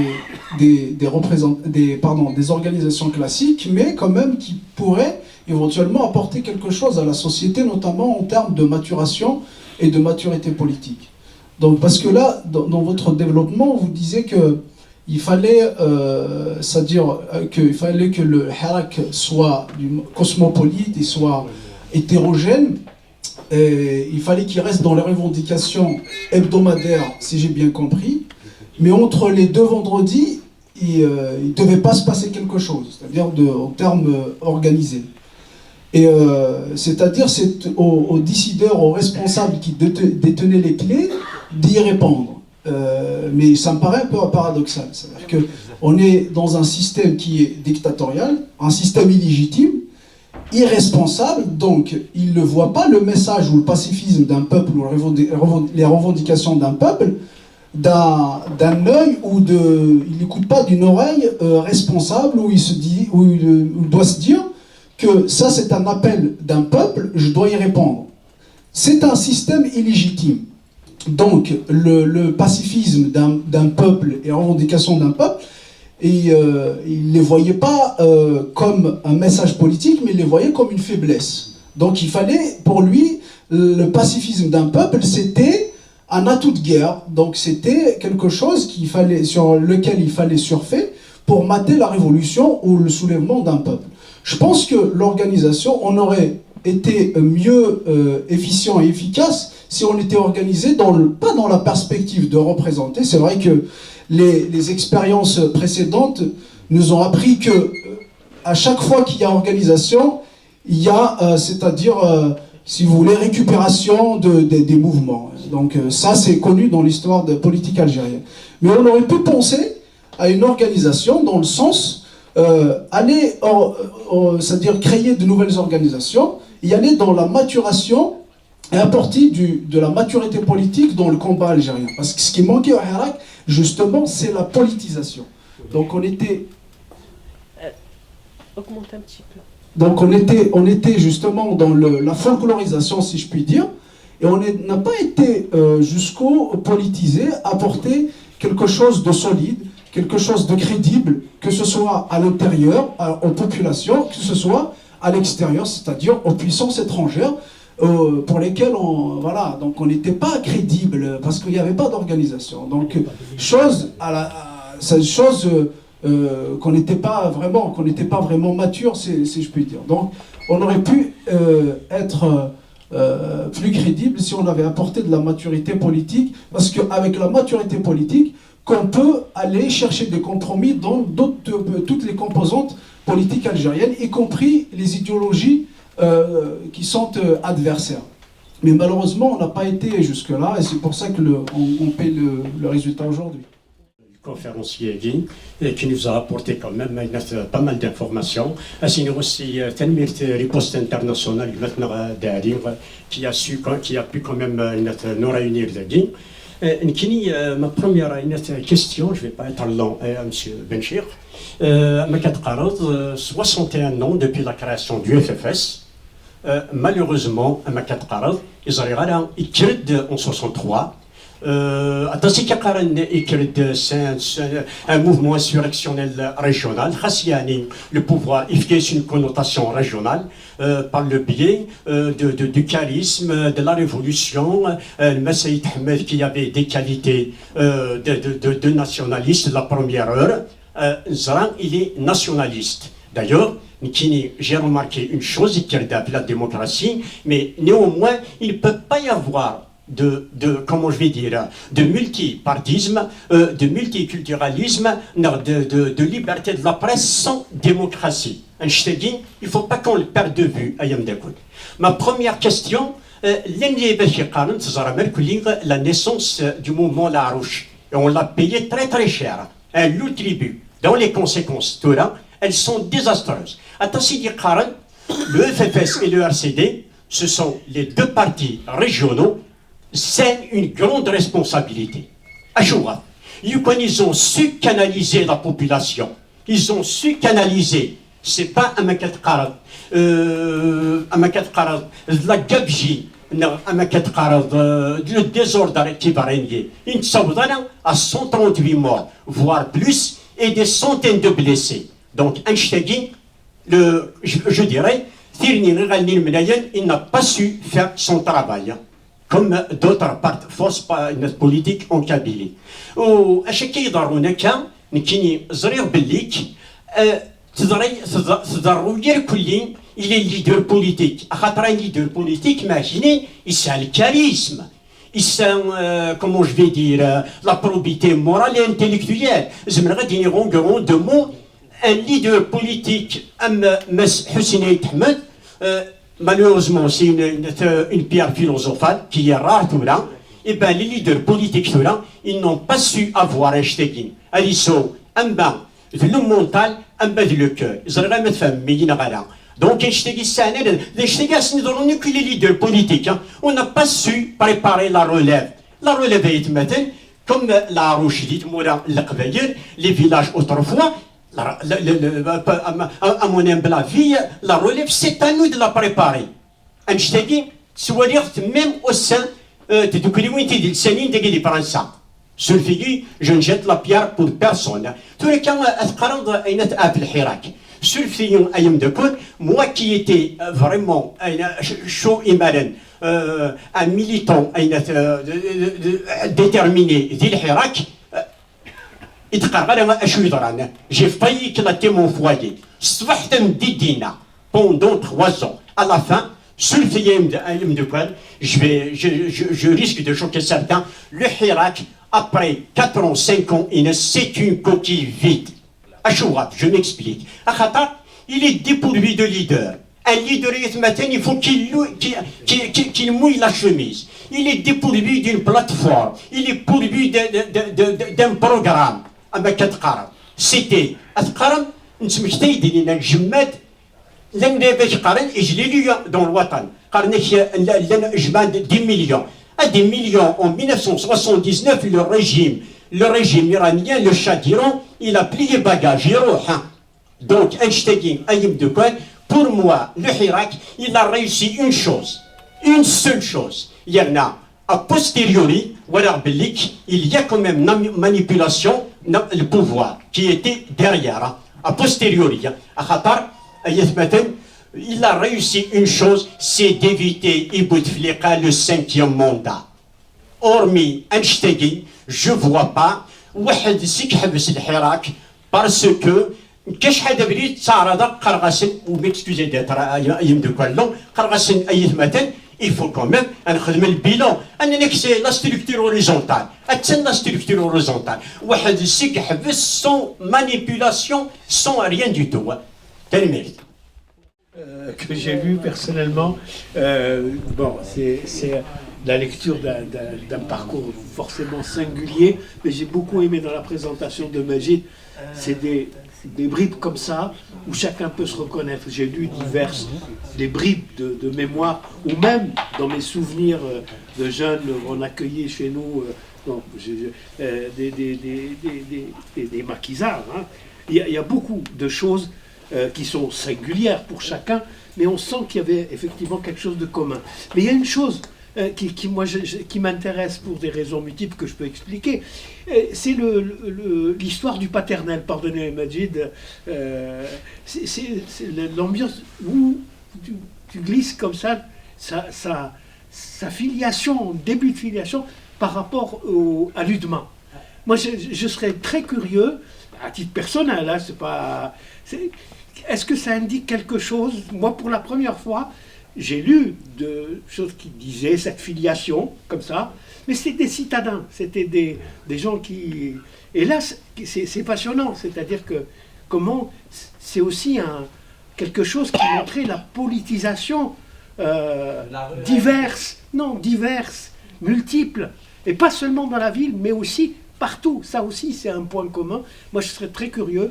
des organisations classiques, mais quand même qui pourraient éventuellement apporter quelque chose à la société, notamment en termes de maturation et de maturité politique. Donc, parce que là, dans votre développement, vous disiez qu'il fallait, c'est-à-dire qu'il fallait que le Hirak soit cosmopolite et soit hétérogène. Et il fallait qu'il reste dans les revendications hebdomadaires, si j'ai bien compris. Mais entre les deux vendredis, il ne devait pas se passer quelque chose, c'est-à-dire en termes organisés. Et c'est-à-dire c'est aux décideurs, aux responsables qui détenaient les clés, d'y répondre. Mais ça me paraît un peu paradoxal. C'est-à-dire qu'on est dans un système qui est dictatorial, un système illégitime, irresponsable, donc il ne voit pas le message ou le pacifisme d'un peuple ou les revendications d'un peuple d'un œil ou il n'écoute pas d'une oreille responsable où il doit se dire que ça c'est un appel d'un peuple, je dois y répondre. C'est un système illégitime. Donc le pacifisme d'un peuple et les revendications d'un peuple, et il ne les voyait pas comme un message politique, mais il les voyait comme une faiblesse. Donc il fallait, pour lui, le pacifisme d'un peuple, c'était un atout de guerre. Donc c'était quelque chose sur lequel il fallait surfer pour mater la révolution ou le soulèvement d'un peuple. Je pense que l'organisation, on aurait été mieux efficient et efficace si on était organisé pas dans la perspective de représenter. C'est vrai que les expériences précédentes nous ont appris que à chaque fois qu'il y a organisation, il y a, c'est-à-dire, si vous voulez, récupération des mouvements. Donc ça, c'est connu dans l'histoire de politique algérienne. Mais on aurait pu penser à une organisation dans le sens c'est-à-dire créer de nouvelles organisations, y aller dans la maturation et apporter de la maturité politique dans le combat algérien. Parce que ce qui manquait au Hirak, justement, c'est la politisation. Donc on était... Augmente un petit peu. Donc on était justement dans la folklorisation, si je puis dire, et on n'a pas été jusqu'au politisé, apporter quelque chose de solide, quelque chose de crédible, que ce soit à l'intérieur, aux populations, que ce soit à l'extérieur, c'est-à-dire aux puissances étrangères, pour lesquelles donc on n'était pas crédible parce qu'il n'y avait pas d'organisation. Donc qu'on n'était pas vraiment mature, si je puis dire. Donc on aurait pu être plus crédible si on avait apporté de la maturité politique, parce qu'avec la maturité politique, qu'on peut aller chercher des compromis dans toutes les composantes politiques algériennes, y compris les idéologies qui sont adversaires. Mais malheureusement, on n'a pas été jusque-là, et c'est pour ça qu'on paie le résultat aujourd'hui. Conférencier qui nous a apporté quand même pas mal d'informations. C'est aussi une riposte internationale qui a pu quand même nous réunir. Ma première question, je ne vais pas être long, M. Benchir. 61 ans depuis la création du FFS. Malheureusement, ils ont été en 63. Un mouvement insurrectionnel régional. Le pouvoir, il fait une connotation régionale par le biais du charisme, de la révolution. Le Messaïd Ahmed qui avait des qualités de nationaliste de la première heure. Zran, il est nationaliste. D'ailleurs, j'ai remarqué une chose, il y a la démocratie, mais néanmoins, il ne peut pas y avoir comment je vais dire, de multipartisme, de multiculturalisme, de liberté de la presse sans démocratie. Il ne faut pas qu'on le perde de vue. Ma première question, la naissance du mouvement Larouche, et on l'a payé très très cher, un lourd tribut. Dans les conséquences, elles sont désastreuses. Le FFS et le RCD, ce sont les deux partis régionaux. C'est une grande responsabilité. Ils ont su canaliser la population. Ils ont su canaliser. C'est pas un maquette la gabji, le désordre qui va régner. Une saudana à 138 morts, voire plus, et des centaines de blessés. Donc, Einstein, je dirais, il n'a pas su faire son travail. Comme d'autres forces politiques en Kabylie. À chaque fois, il y a il est leader politique. Un leader politique, imaginez, il a le charisme. Il a, comment je vais dire, la probité morale et intellectuelle. J'aimerais dire en deux mots, un leader politique, Hussein Ahmed, malheureusement, c'est une pierre philosophale qui est rare tout là. Et bien, les leaders politiques tout là, ils n'ont pas su avoir un stegin. Ils sont un bas de le mental, un bas de le cœur. Ils ont jamais fait un donc, les leaders politiques, on n'a pas su préparer la relève. La relève est maintenant, comme la Roche dit, les villages autrefois. À mon humble avis, la relève, c'est à nous de la préparer. Einstein, c'est-à-dire même au sein de communauté de Sénine de Français. Sur le figure, je ne jette la pierre pour personne. Tous les cas, il y a un Hirak. sur Fion Ayam de Côte, moi qui étais vraiment chaud et malin, un militant déterminé d'Il-Hirak, j'ai failli éclater mon foyer. Pendant 3 ans. À la fin, sur le Fion Ayam de Côte, je risque de choquer certains, le Hirak, après 4 ans, 5 ans, c'est une coquille vide. Je m'explique. Il est dépourvu de leader. Un leader, il faut qu'il mouille la chemise. Il est dépourvu d'une plateforme. Il est pourvu d'un programme. C'était لن باش قارن إجليلية dans الوطن قارن جمع 10 millions. À 10 millions en 1979 le régime iranien, le Shah d'Iran, il a plié bagage, il roule. Donc Einstein, Ayim de Côte, pour moi, le Hirak, il a réussi une seule chose. Il y en a a posteriori, il y a quand même une manipulation, le pouvoir qui était derrière. A posteriori, il a réussi une chose, c'est d'éviter Ibn Flika le 5e mandat. Hormis Einstein, je ne vois pas واحد يحبس الحراك parce que كاش حدا بريد تعرض قرغسن وميكسكوزي ديتر ايام دو كولون قرغسن اي مثلا il faut quand même نخدم البيلون اننا كسي لا ستركتور اوريزونتال اتسن لا ستركتور اوريزونتال واحد يحبس sans manipulation sans rien du tout tel mérite que j'ai lu personnellement. Bon, c'est la lecture d'un parcours forcément singulier, mais j'ai beaucoup aimé dans la présentation de Majid, c'est des bribes comme ça, où chacun peut se reconnaître. J'ai lu des bribes de mémoire, ou même dans mes souvenirs de jeunes, on accueillait chez nous des maquisards. Hein. Il y a beaucoup de choses qui sont singulières pour chacun, mais on sent qu'il y avait effectivement quelque chose de commun. Mais il y a une chose qui m'intéresse pour des raisons multiples que je peux expliquer, c'est l'histoire du paternel. Pardonnez Majid, c'est l'ambiance où tu glisses comme ça sa filiation, début de filiation par rapport à l'Udma. Moi je serais très curieux, à titre personnel, hein, c'est pas... Est-ce que ça indique quelque chose? Moi, pour la première fois, j'ai lu de choses qui disaient cette filiation, comme ça, mais c'était des citadins, c'était des gens qui... Et là, c'est passionnant, c'est-à-dire que comment c'est aussi quelque chose qui montrait la politisation diverse, multiple, et pas seulement dans la ville, mais aussi partout. Ça aussi, c'est un point commun. Moi, je serais très curieux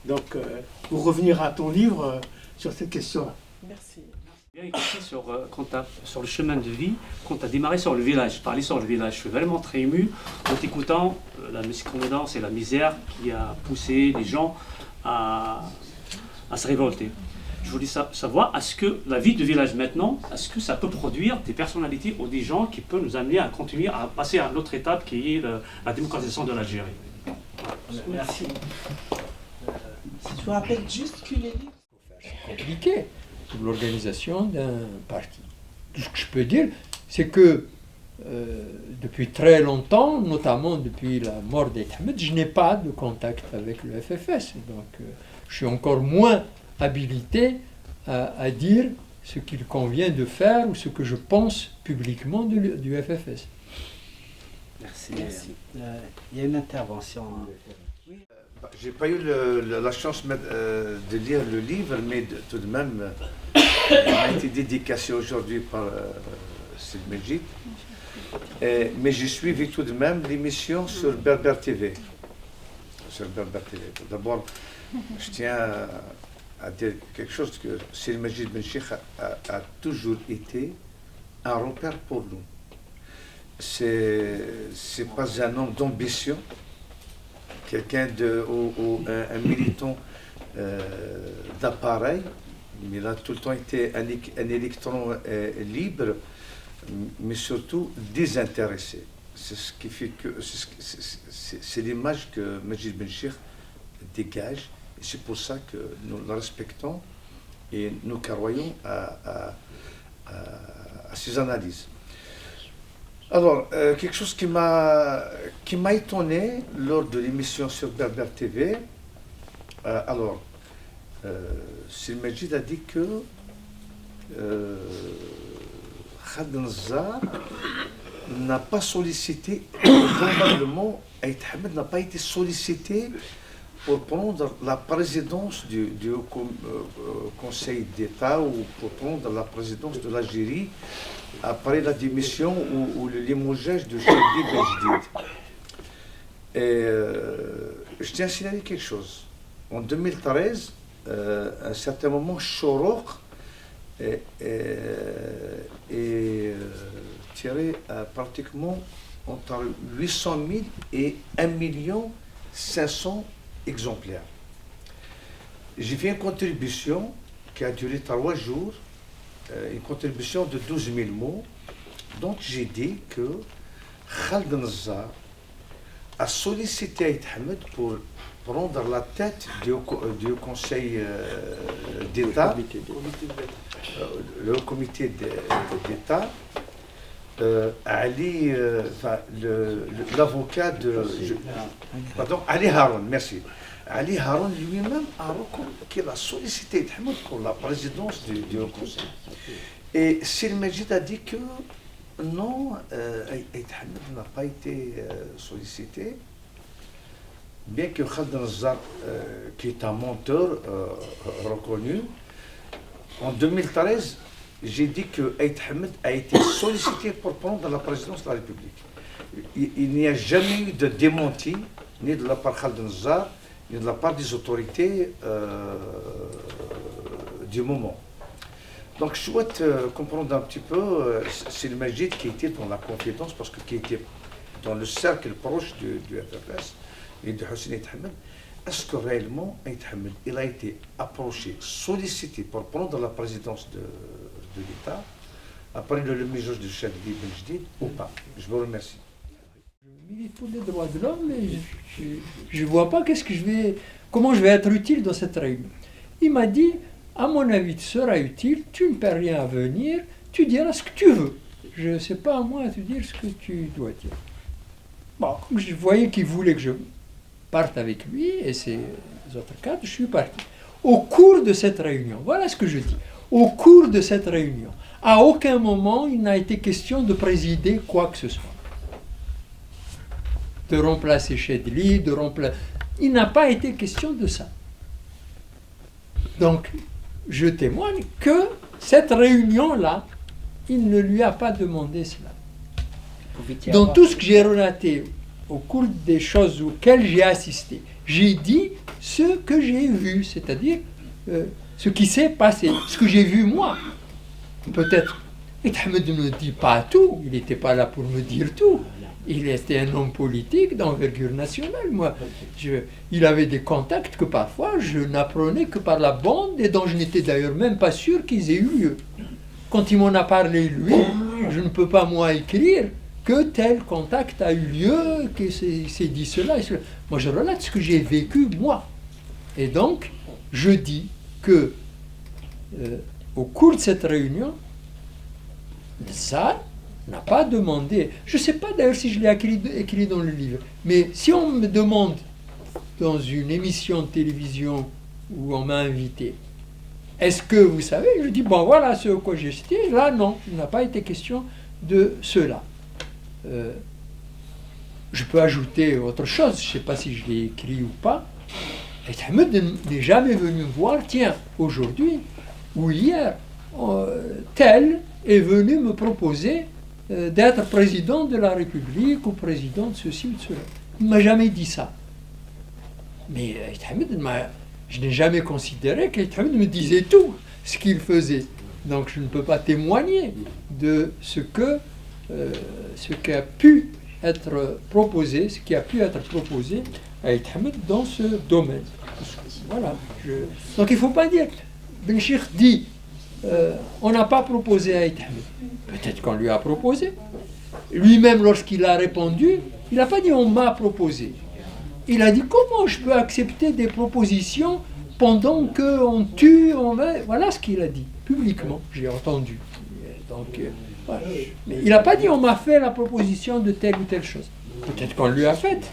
donc, pour revenir à ton livre sur cette question-là. Merci. Bien écouté sur le chemin de vie, quand tu as démarré sur le village, parler sur le village. Je suis vraiment très ému en t'écoutant la miscommodance et la misère qui a poussé les gens à se révolter. Je voulais savoir, est-ce que la vie de village maintenant, est-ce que ça peut produire des personnalités ou des gens qui peuvent nous amener à continuer à passer à l'autre étape qui est la démocratisation de l'Algérie? Merci. Si tu rappelles juste que les livres... C'est compliqué, l'organisation d'un parti. Tout ce que je peux dire, c'est que depuis très longtemps, notamment depuis la mort d'Ahmed, je n'ai pas de contact avec le FFS. Donc je suis encore moins habilité à dire ce qu'il convient de faire ou ce que je pense publiquement du FFS. Merci. Il y a une intervention. J'ai pas eu la chance de lire le livre, mais tout de même, il m'a été dédicacé aujourd'hui par Sid Majid. Mais j'ai suivi tout de même l'émission sur Berber TV. D'abord, je tiens à dire quelque chose, que Sid Majid Ben Cheikh a toujours été un repère pour nous. C'est pas un homme d'ambition, quelqu'un un militant d'appareil, mais il a tout le temps été un électron libre, mais surtout désintéressé. C'est ce qui fait que c'est l'image que Majid Ben Cheikh dégage, Et c'est pour ça que nous le respectons et nous croyons à ses analyses. Alors, quelque chose qui m'a étonné lors de l'émission sur Berber TV, Sil Majid a dit que Khaled Nazzar n'a pas sollicité, probablement, Aït Hamed n'a pas été sollicité pour prendre la présidence du Conseil d'État ou pour prendre la présidence de l'Algérie après la démission ou le limogeage de Chebli Benjdid. Et je tiens à signaler quelque chose. En 2013, à un certain moment, Choroq est tiré pratiquement entre 800 000 et 1 500 000 exemplaires. J'ai fait une contribution qui a duré 3 jours, une contribution de 12 000 mots. Donc j'ai dit que Khaled Nazzar a sollicité Aït Hamed pour prendre la tête du Conseil d'État, le comité d'État. Ali, l'avocat de... Ali Haroun, merci. Ali Haroun lui-même a reconnu qu'il a sollicité Aït Hamed pour la présidence du Conseil. Et Sil Majid a dit que non, Aït Hamed n'a pas été sollicité, bien que Khaled Nazzar, qui est un menteur reconnu, en 2013, j'ai dit que Aït Hamed a été sollicité pour prendre la présidence de la République. Il n'y a jamais eu de démenti, ni de la part de Khaled Nazzar, ni de la part des autorités du moment. Donc je souhaite comprendre un petit peu, c'est le Majid qui était dans la confidence, parce que qui était dans le cercle proche du FFS et de Hussein Aït Hamed. Est-ce que réellement Aït Hamed il a été approché, sollicité pour prendre la présidence de l'État après le limogeage de Chebli Benjdid ou pas? Je vous remercie. Je milite pour les droits de l'homme, mais je ne vois pas comment je vais être utile dans cette réunion. Il m'a dit, à mon avis, tu seras utile, tu ne perds rien à venir, tu diras ce que tu veux. Je ne sais pas à moi de te dire ce que tu dois dire. Bon, comme je voyais qu'il voulait que je parte avec lui et ses autres cadres, je suis parti. Au cours de cette réunion, voilà ce que je dis, au cours de cette réunion, à aucun moment il n'a été question de présider quoi que ce soit. De remplacer Chebli, il n'a pas été question de ça. Donc, je témoigne que cette réunion-là, il ne lui a pas demandé cela. Dans tout ce que j'ai relaté au cours des choses auxquelles j'ai assisté, j'ai dit ce que j'ai vu, c'est-à-dire ce qui s'est passé, ce que j'ai vu moi. Peut-être, Aït Hamed ne dit pas tout, il n'était pas là pour me dire tout. Il était un homme politique d'envergure nationale. Moi, il avait des contacts que parfois je n'apprenais que par la bande et dont je n'étais d'ailleurs même pas sûr qu'ils aient eu lieu. Quand il m'en a parlé, lui, je ne peux pas moi écrire que tel contact a eu lieu, que c'est dit cela et cela. Moi, je relate ce que j'ai vécu, moi. Et donc, je dis que, au cours de cette réunion, ça n'a pas demandé, je ne sais pas d'ailleurs si je l'ai écrit dans le livre, mais si on me demande dans une émission de télévision où on m'a invité, est-ce que vous savez, je dis, bon voilà ce que j'ai cité, là non, il n'a pas été question de cela. Je peux ajouter autre chose, je ne sais pas si je l'ai écrit ou pas. Aït Hamed n'est jamais venu me voir, tiens, aujourd'hui ou hier, tel est venu me proposer d'être président de la République ou président de ceci ou de cela. Il ne m'a jamais dit ça. Mais Aït Hamed, je n'ai jamais considéré qu'Aït Hamed me disait tout ce qu'il faisait. Donc je ne peux pas témoigner de ce qui a pu être proposé, à Aït Hamed dans ce domaine. Voilà. Donc il ne faut pas dire. Ben Cheikh dit, on n'a pas proposé à Aït Hamed. Peut-être qu'on lui a proposé. Lui-même, lorsqu'il a répondu, il n'a pas dit on m'a proposé. Il a dit comment je peux accepter des propositions pendant qu'on tue, voilà ce qu'il a dit, publiquement, j'ai entendu. Donc, voilà. Mais il n'a pas dit on m'a fait la proposition de telle ou telle chose. Peut-être qu'on lui a faite.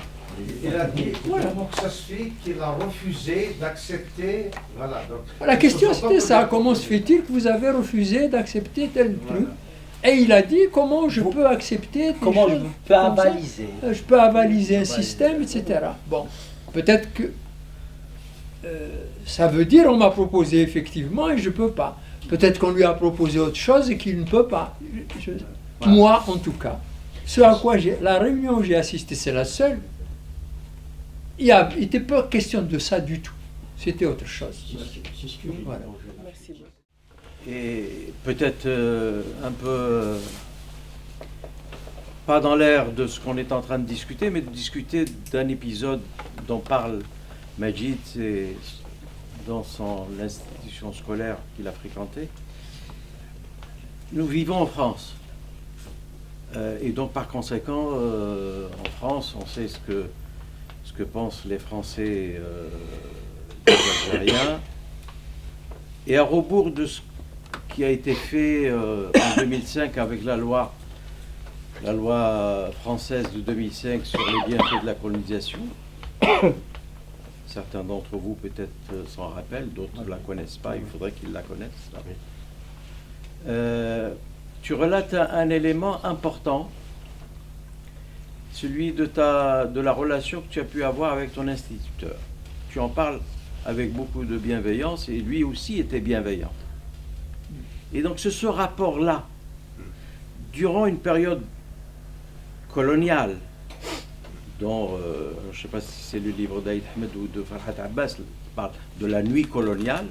Il a dit comment que ça se fait qu'il a refusé d'accepter. Voilà, donc, La question c'était ça, comment se fait-il que vous avez refusé d'accepter tel truc? Et il a dit comment je peux accepter des Comment je choses peux comme ça. avaliser. Je peux avaliser un système, etc. Bon, peut-être que ça veut dire on m'a proposé effectivement et je ne peux pas. Peut-être qu'on lui a proposé autre chose et qu'il ne peut pas. Moi, en tout cas, ce à quoi la réunion où j'ai assisté, c'est la seule. Il n'était pas question de ça du tout. C'était autre chose. Voilà. Et peut-être un peu, pas dans l'air de ce qu'on est en train de discuter, mais de discuter d'un épisode dont parle Majid et dans l'institution scolaire qu'il a fréquentée. Nous vivons en France. Et donc par conséquent, en France, on sait ce que pensent les Français des Algériens. Et à rebours de ce qui a été fait en 2005 avec la loi française de 2005 sur les bienfaits de la colonisation. Certains d'entre vous peut-être s'en rappellent, d'autres ne la connaissent pas, il faudrait qu'ils la connaissent. Tu relates un élément important, celui de la relation que tu as pu avoir avec ton instituteur. Tu en parles avec beaucoup de bienveillance et lui aussi était bienveillant. Et donc ce rapport-là, durant une période coloniale, dont, je ne sais pas si c'est le livre d'Aïd Ahmed ou de Farhat Abbas, qui parle de la nuit coloniale,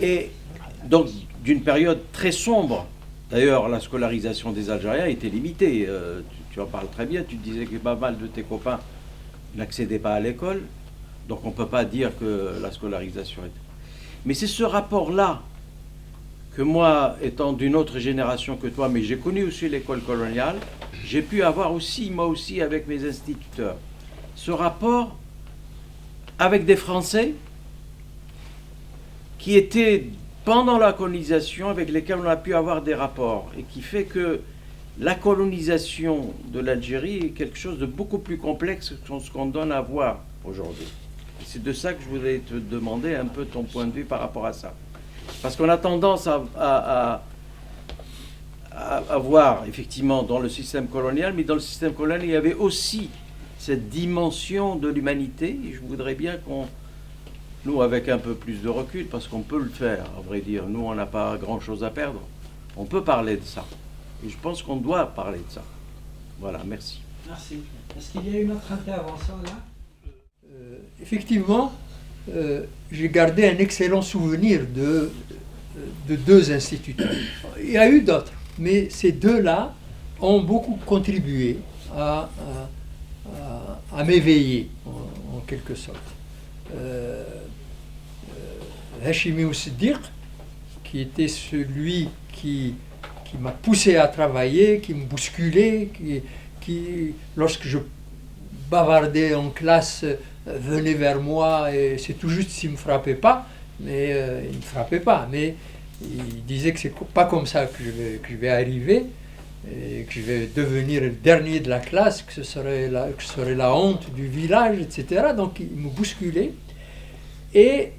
et donc d'une période très sombre. D'ailleurs, la scolarisation des Algériens était limitée. Tu en parles très bien, tu disais que pas mal de tes copains n'accédaient pas à l'école, donc on ne peut pas dire que la scolarisation était... Mais c'est ce rapport-là que moi, étant d'une autre génération que toi, mais j'ai connu aussi l'école coloniale, j'ai pu avoir aussi, moi aussi, avec mes instituteurs, ce rapport avec des Français qui étaient pendant la colonisation, avec lesquels on a pu avoir des rapports, et qui fait que la colonisation de l'Algérie est quelque chose de beaucoup plus complexe que ce qu'on donne à voir aujourd'hui. C'est de ça que je voulais te demander un peu ton point de vue par rapport à ça. Parce qu'on a tendance à voir, effectivement, dans le système colonial, mais dans le système colonial, il y avait aussi cette dimension de l'humanité, et je voudrais bien qu'on... Nous, avec un peu plus de recul, parce qu'on peut le faire, à vrai dire, nous, on n'a pas grand-chose à perdre, on peut parler de ça. Et je pense qu'on doit parler de ça. Voilà, merci. Merci. Est-ce qu'il y a une autre intervention là? Effectivement, j'ai gardé un excellent souvenir de deux instituteurs. Il y a eu d'autres, mais ces deux-là ont beaucoup contribué à m'éveiller, en quelque sorte. Hachimi Oussiddiq, qui était celui qui m'a poussé à travailler, qui me bousculait, qui lorsque je bavardais en classe, venait vers moi, et c'est tout juste s'il ne me frappait pas, mais il ne me frappait pas, mais il disait que c'est pas comme ça que je vais arriver, et que je vais devenir le dernier de la classe, que ce serait la honte du village, etc. Donc il me bousculait, et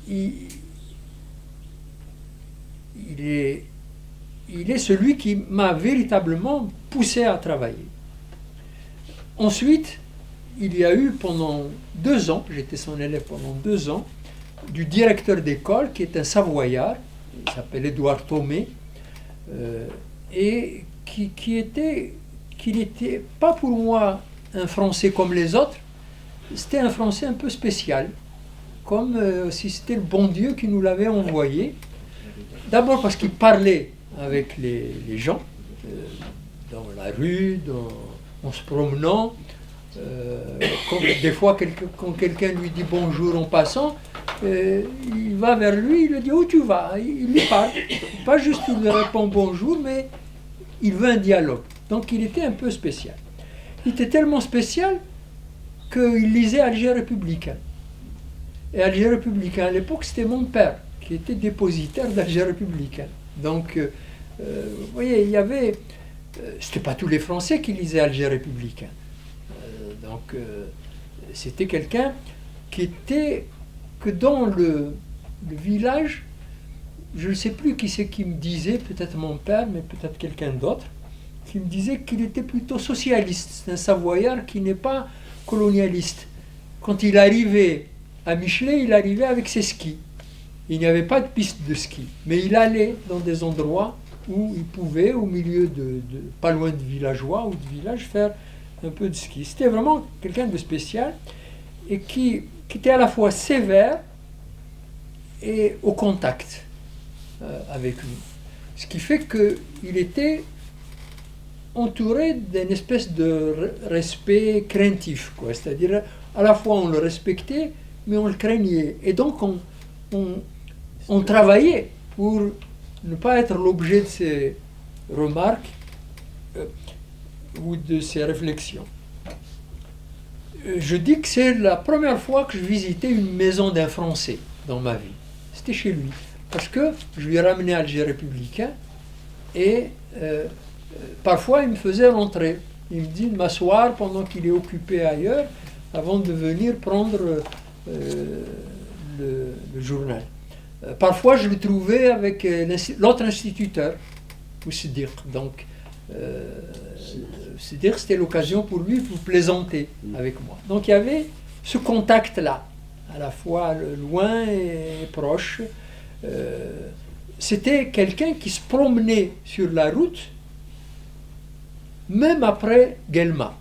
il est celui qui m'a véritablement poussé à travailler. Ensuite, il y a eu pendant 2 ans, j'étais son élève pendant 2 ans, du directeur d'école qui est un Savoyard, il s'appelle Édouard Thomé, et qui n'était pas pour moi un Français comme les autres, c'était un Français un peu spécial, comme si c'était le bon Dieu qui nous l'avait envoyé. D'abord parce qu'il parlait avec les gens, dans la rue, en se promenant. Des fois, quand quelqu'un lui dit bonjour en passant, il va vers lui, il lui dit où tu vas, il lui parle. Pas juste il lui répond bonjour, mais il veut un dialogue. Donc il était un peu spécial. il était tellement spécial qu'il lisait Alger républicain. Et Alger républicain, à l'époque, c'était mon père, qui était dépositaire d'Alger républicain. Donc, vous voyez, il y avait... c'était pas tous les Français qui lisaient Alger républicain. C'était quelqu'un qui était... que dans le village, je ne sais plus qui c'est qui me disait, peut-être mon père, mais peut-être quelqu'un d'autre, qui me disait qu'il était plutôt socialiste. C'est un Savoyard qui n'est pas colonialiste. Quand il arrivait à Michelet, il arrivait avec ses skis. Il n'y avait pas de piste de ski, mais il allait dans des endroits où il pouvait, au milieu pas loin de villageois ou de villages, faire un peu de ski. C'était vraiment quelqu'un de spécial et qui était à la fois sévère et au contact avec nous. Ce qui fait qu'il était entouré d'une espèce de respect craintif, quoi. C'est-à-dire, à la fois on le respectait, mais on le craignait. Et donc on travaillait pour ne pas être l'objet de ses remarques ou de ses réflexions. Je dis que c'est la première fois que je visitais une maison d'un Français dans ma vie. C'était chez lui. Parce que je lui ai ramené Alger républicain et parfois il me faisait rentrer. Il me dit de m'asseoir pendant qu'il est occupé ailleurs avant de venir prendre le journal. Parfois je le trouvais avec l'autre instituteur, Siddiq. Donc Siddiq, c'était l'occasion pour lui de plaisanter avec moi. Donc il y avait ce contact-là, à la fois loin et proche. C'était quelqu'un qui se promenait sur la route, même après Guelma,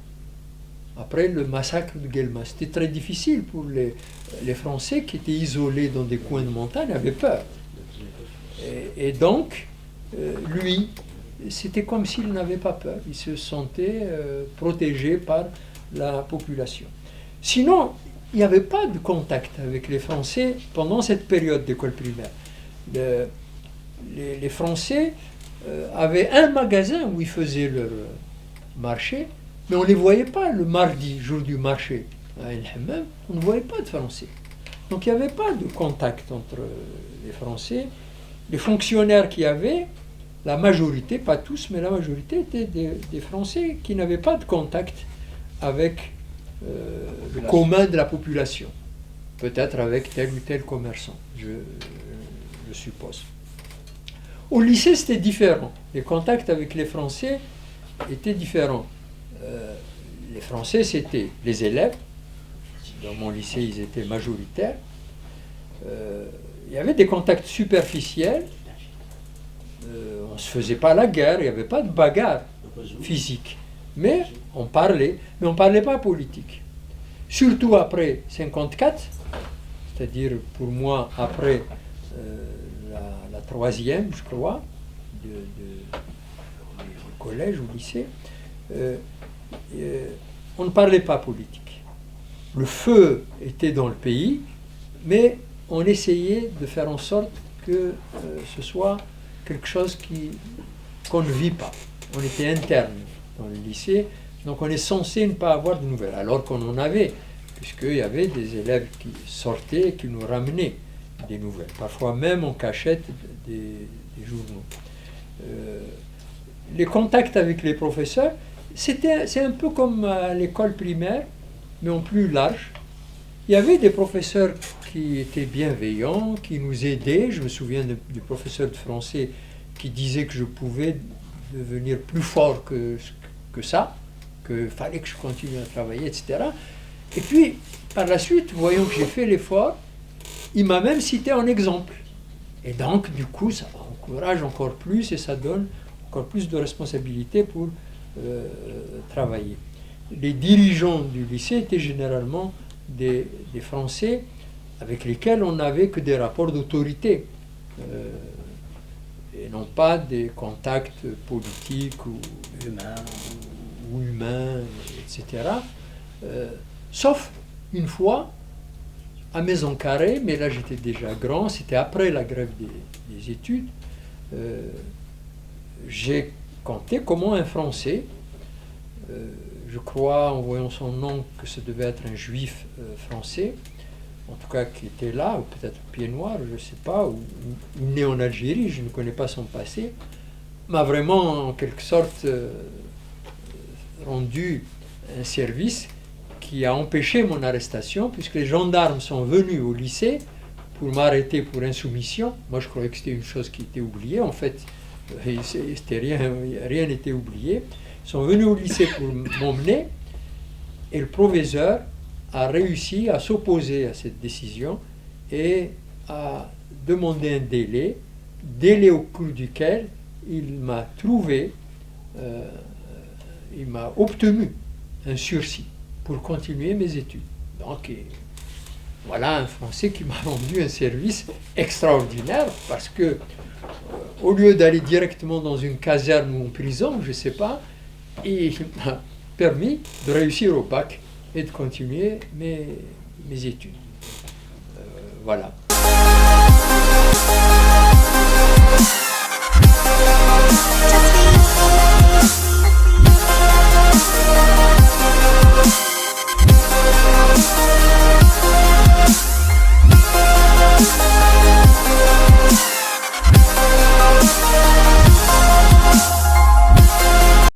après le massacre de Guelma. C'était très difficile pour les Français qui étaient isolés dans des coins de montagne, avaient peur. Et donc, lui, c'était comme s'il n'avait pas peur. Il se sentait protégé par la population. Sinon, il n'y avait pas de contact avec les Français pendant cette période d'école primaire. Les Français avaient un magasin où ils faisaient leur marché, mais on ne les voyait pas le mardi, jour du marché. À El Hammam, on ne voyait pas de Français. Donc il n'y avait pas de contact entre les Français. Les fonctionnaires qu'il y avait, la majorité, pas tous, mais la majorité étaient des Français qui n'avaient pas de contact avec le commun de la population. Peut-être avec tel ou tel commerçant, je suppose. Au lycée, c'était différent. Les contacts avec les Français étaient différents. Les Français, c'était les élèves. Dans mon lycée, ils étaient majoritaires. Il y avait des contacts superficiels. On ne se faisait pas la guerre, il n'y avait pas de bagarre physique. Mais on parlait pas politique. Surtout après 1954, c'est-à-dire pour moi après la troisième, je crois, du collège ou lycée, on ne parlait pas politique. Le feu était dans le pays, mais on essayait de faire en sorte que ce soit quelque chose qu'on ne vit pas. On était interne dans le lycée, donc on est censé ne pas avoir de nouvelles, alors qu'on en avait, puisqu'il y avait des élèves qui sortaient et qui nous ramenaient des nouvelles, parfois même en cachette des journaux. Les contacts avec les professeurs, c'est un peu comme à l'école primaire, mais en plus large. Il y avait des professeurs qui étaient bienveillants, qui nous aidaient. Je me souviens du professeur de français qui disait que je pouvais devenir plus fort que ça, qu'il fallait que je continue à travailler, etc. Et puis, par la suite, voyant que j'ai fait l'effort, il m'a même cité en exemple. Et donc, du coup, ça encourage encore plus et ça donne encore plus de responsabilités pour travailler. Les dirigeants du lycée étaient généralement des Français avec lesquels on n'avait que des rapports d'autorité et non pas des contacts politiques ou humains, etc. Sauf une fois à Maison Carrée, mais là j'étais déjà grand, c'était après la grève des études, j'ai compté comment un Français je crois, en voyant son nom, que ce devait être un juif français, en tout cas qui était là, ou peut-être pied noir, je ne sais pas, ou né en Algérie, je ne connais pas son passé, m'a vraiment en quelque sorte rendu un service qui a empêché mon arrestation, puisque les gendarmes sont venus au lycée pour m'arrêter pour insoumission. Moi, je croyais que c'était une chose qui était oubliée. En fait, rien n'était oublié. Ils sont venus au lycée pour m'emmener, et le proviseur a réussi à s'opposer à cette décision et a demandé un délai au cours duquel il m'a trouvé, il m'a obtenu un sursis pour continuer mes études. Donc voilà un Français qui m'a rendu un service extraordinaire, parce que au lieu d'aller directement dans une caserne ou en prison, je ne sais pas, il m'a permis de réussir au bac et de continuer mes études. Voilà. Just